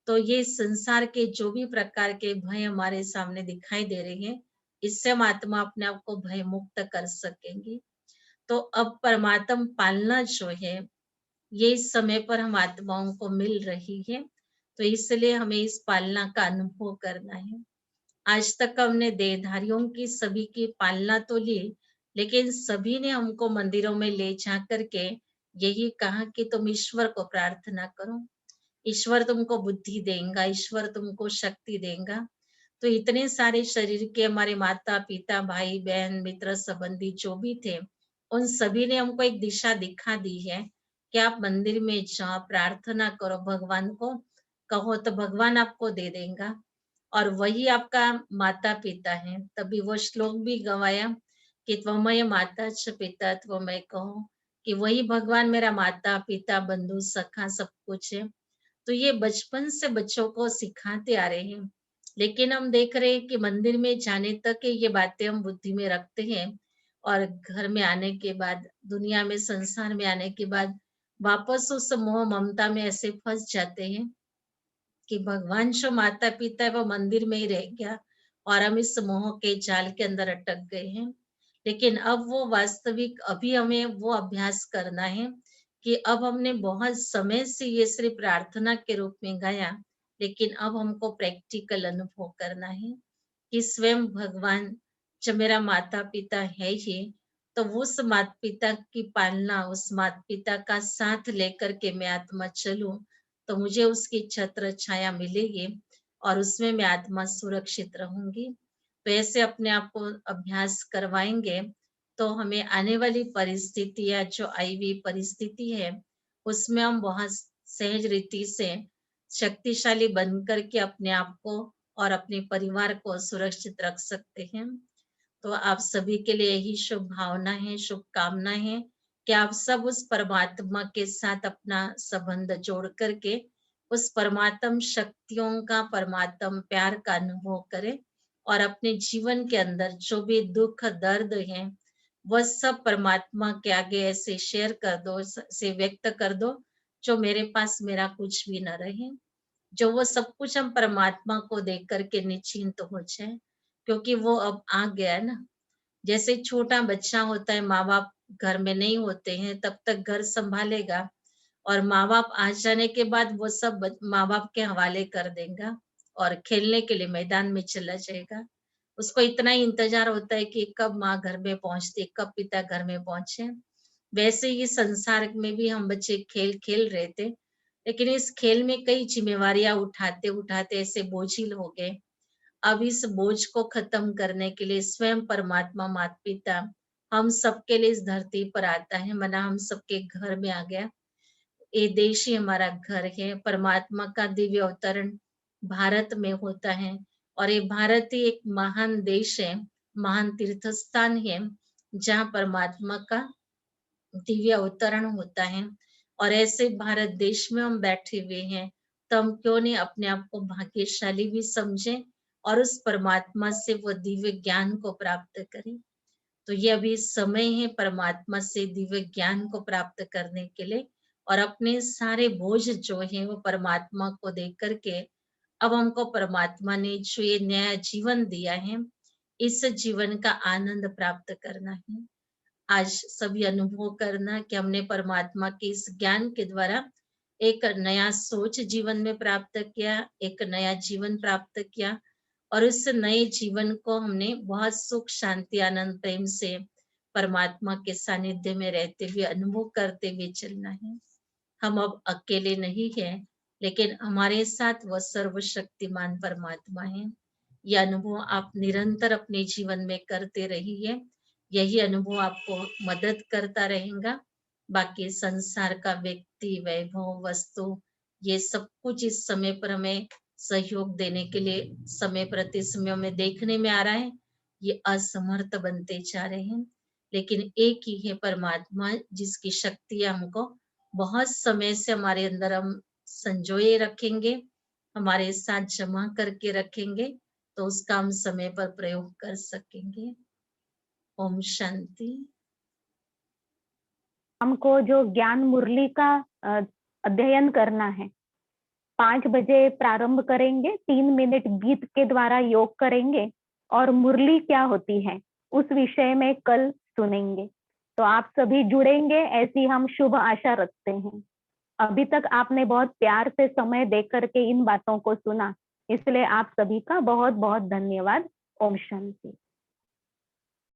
तो ये संसार के जो भी प्रकार के भय हमारे सामने दिखाई दे रहे हैं, इससे हम आत्मा अपने आप को भय मुक्त कर सकेंगे। तो अब परमात्मा पालना जो है, ये इस समय पर हम आत्माओं को मिल रही है, तो इसलिए हमें इस पालना का अनुभव करना है। आज तक हमने देहधारियों की सभी की पालना तो ली, लेकिन सभी ने हमको मंदिरों में ले जा करके यही कहा कि तुम ईश्वर को प्रार्थना करो, ईश्वर तुमको बुद्धि देगा, ईश्वर तुमको शक्ति देगा। तो इतने सारे शरीर के हमारे माता पिता भाई बहन मित्र संबंधी जो भी थे, उन सभी ने हमको एक दिशा दिखा दी है कि आप मंदिर में जाओ, प्रार्थना करो, भगवान को कहो तो भगवान आपको दे देगा और वही आपका माता पिता है। तभी वो श्लोक भी गवाया कि त्वमय माता च पिता त्वमय कहो, कि वही भगवान मेरा माता पिता बंधु सखा सब कुछ है। तो ये बचपन से बच्चों को सिखाते आ रहे हैं, लेकिन हम देख रहे हैं कि मंदिर में जाने तक ये बातें हम बुद्धि में रखते हैं और घर में आने के बाद, दुनिया में संसार में आने के बाद वापस उस मोह ममता में ऐसे फंस जाते हैं कि भगवान जो माता पिता है वो मंदिर में ही रह गया और हम इस मोह के जाल के अंदर अटक गए हैं। लेकिन अब वो वास्तविक, अभी हमें वो अभ्यास करना है कि अब हमने बहुत समय से ये सिर्फ प्रार्थना के रूप में गाया, लेकिन अब हमको प्रैक्टिकल अनुभव करना है कि स्वयं भगवान जब मेरा माता पिता है ही, तो उस माता पिता की पालना, उस माता पिता का साथ लेकर के मैं आत्मा चलूं, तो मुझे उसकी छत्र छाया मिलेगी और उसमें मैं आत्मा सुरक्षित रहूंगी। तो ऐसे अपने आप को अभ्यास करवाएंगे तो हमें आने वाली परिस्थिति या जो आई हुई परिस्थिति है, उसमें हम बहुत सहज रीति से शक्तिशाली बनकर के अपने आप को और अपने परिवार को सुरक्षित रख सकते हैं। तो आप सभी के लिए यही शुभ भावना है, शुभकामना है कि आप सब उस परमात्मा के साथ अपना संबंध जोड़ करके उस परमात्म शक्तियों का, परमात्म प्यार का अनुभव करें और अपने जीवन के अंदर जो भी दुख दर्द है वह सब परमात्मा के आगे ऐसे शेयर कर दो, से व्यक्त कर दो, जो मेरे पास मेरा कुछ भी न रहे, जो वो सब कुछ हम परमात्मा को देख करके निश्चिंत हो जाए, क्योंकि वो अब आ गया है ना। जैसे छोटा बच्चा होता है, माँ बाप घर में नहीं होते हैं तब तक घर संभालेगा और माँ बाप आ जाने के बाद वो सब माँ बाप के हवाले कर देगा और खेलने के लिए मैदान में चला जाएगा। उसको इतना ही इंतजार होता है कि कब माँ घर में पहुंचती, कब पिता घर में पहुंचे। वैसे ही संसार में भी हम बच्चे खेल खेल रहे थे, लेकिन इस खेल में कई जिम्मेवारियां उठाते उठाते ऐसे बोझिल हो गए। अब इस बोझ को खत्म करने के लिए स्वयं परमात्मा माता पिता हम सबके लिए इस धरती पर आता है, मना हम सबके घर में आ गया। ये देश ही हमारा घर है। परमात्मा का दिव्य अवतरण भारत में होता है और ये भारत ही एक महान देश है, महान तीर्थ स्थान है, जहाँ परमात्मा का दिव्य अवतरण होता है। और ऐसे भारत देश में हम बैठे हुए हैं, तो हम क्यों नहीं अपने आप को भाग्यशाली भी समझें और उस परमात्मा से वो दिव्य ज्ञान को प्राप्त करें। तो ये अभी समय है परमात्मा से दिव्य ज्ञान को प्राप्त करने के लिए और अपने सारे बोझ जो है वो परमात्मा को देख करके अब हमको परमात्मा ने जो ये नया जीवन दिया है, इस जीवन का आनंद प्राप्त करना है। आज सभी अनुभव करना कि हमने परमात्मा के इस ज्ञान के द्वारा एक नया सोच जीवन में प्राप्त किया, एक नया जीवन प्राप्त किया और इस नए जीवन को हमने बहुत सुख शांति आनंद प्रेम से परमात्मा के सानिध्य में रहते हुए अनुभव करते हुए चलना है। हम अब अकेले नहीं हैं, लेकिन हमारे साथ वह सर्वशक्तिमान परमात्मा है। यह अनुभव आप निरंतर अपने जीवन में करते रहिए। यही अनुभव आपको मदद करता रहेगा। बाकी संसार का व्यक्ति, वैभव, वस्तु, ये सब कुछ इस समय पर हमें सहयोग देने के लिए समय प्रति समय में देखने में आ रहा है, ये असमर्थ बनते जा रहे हैं। लेकिन एक ही है परमात्मा, जिसकी शक्ति हमको बहुत समय से हमारे अंदर हम संजोए रखेंगे, हमारे साथ जमा करके रखेंगे, तो उसका हम समय पर प्रयोग कर सकेंगे। ओम शांति। हमको जो ज्ञान मुरली का अध्ययन करना है, 5 बजे प्रारंभ करेंगे, 3 मिनट गीत के द्वारा योग करेंगे और मुरली क्या होती है उस विषय में कल सुनेंगे। तो आप सभी जुड़ेंगे, ऐसी हम शुभ आशा रखते हैं। अभी तक आपने बहुत प्यार से समय दे करके इन बातों को सुना, इसलिए आप सभी का बहुत बहुत धन्यवाद। ओम शांति।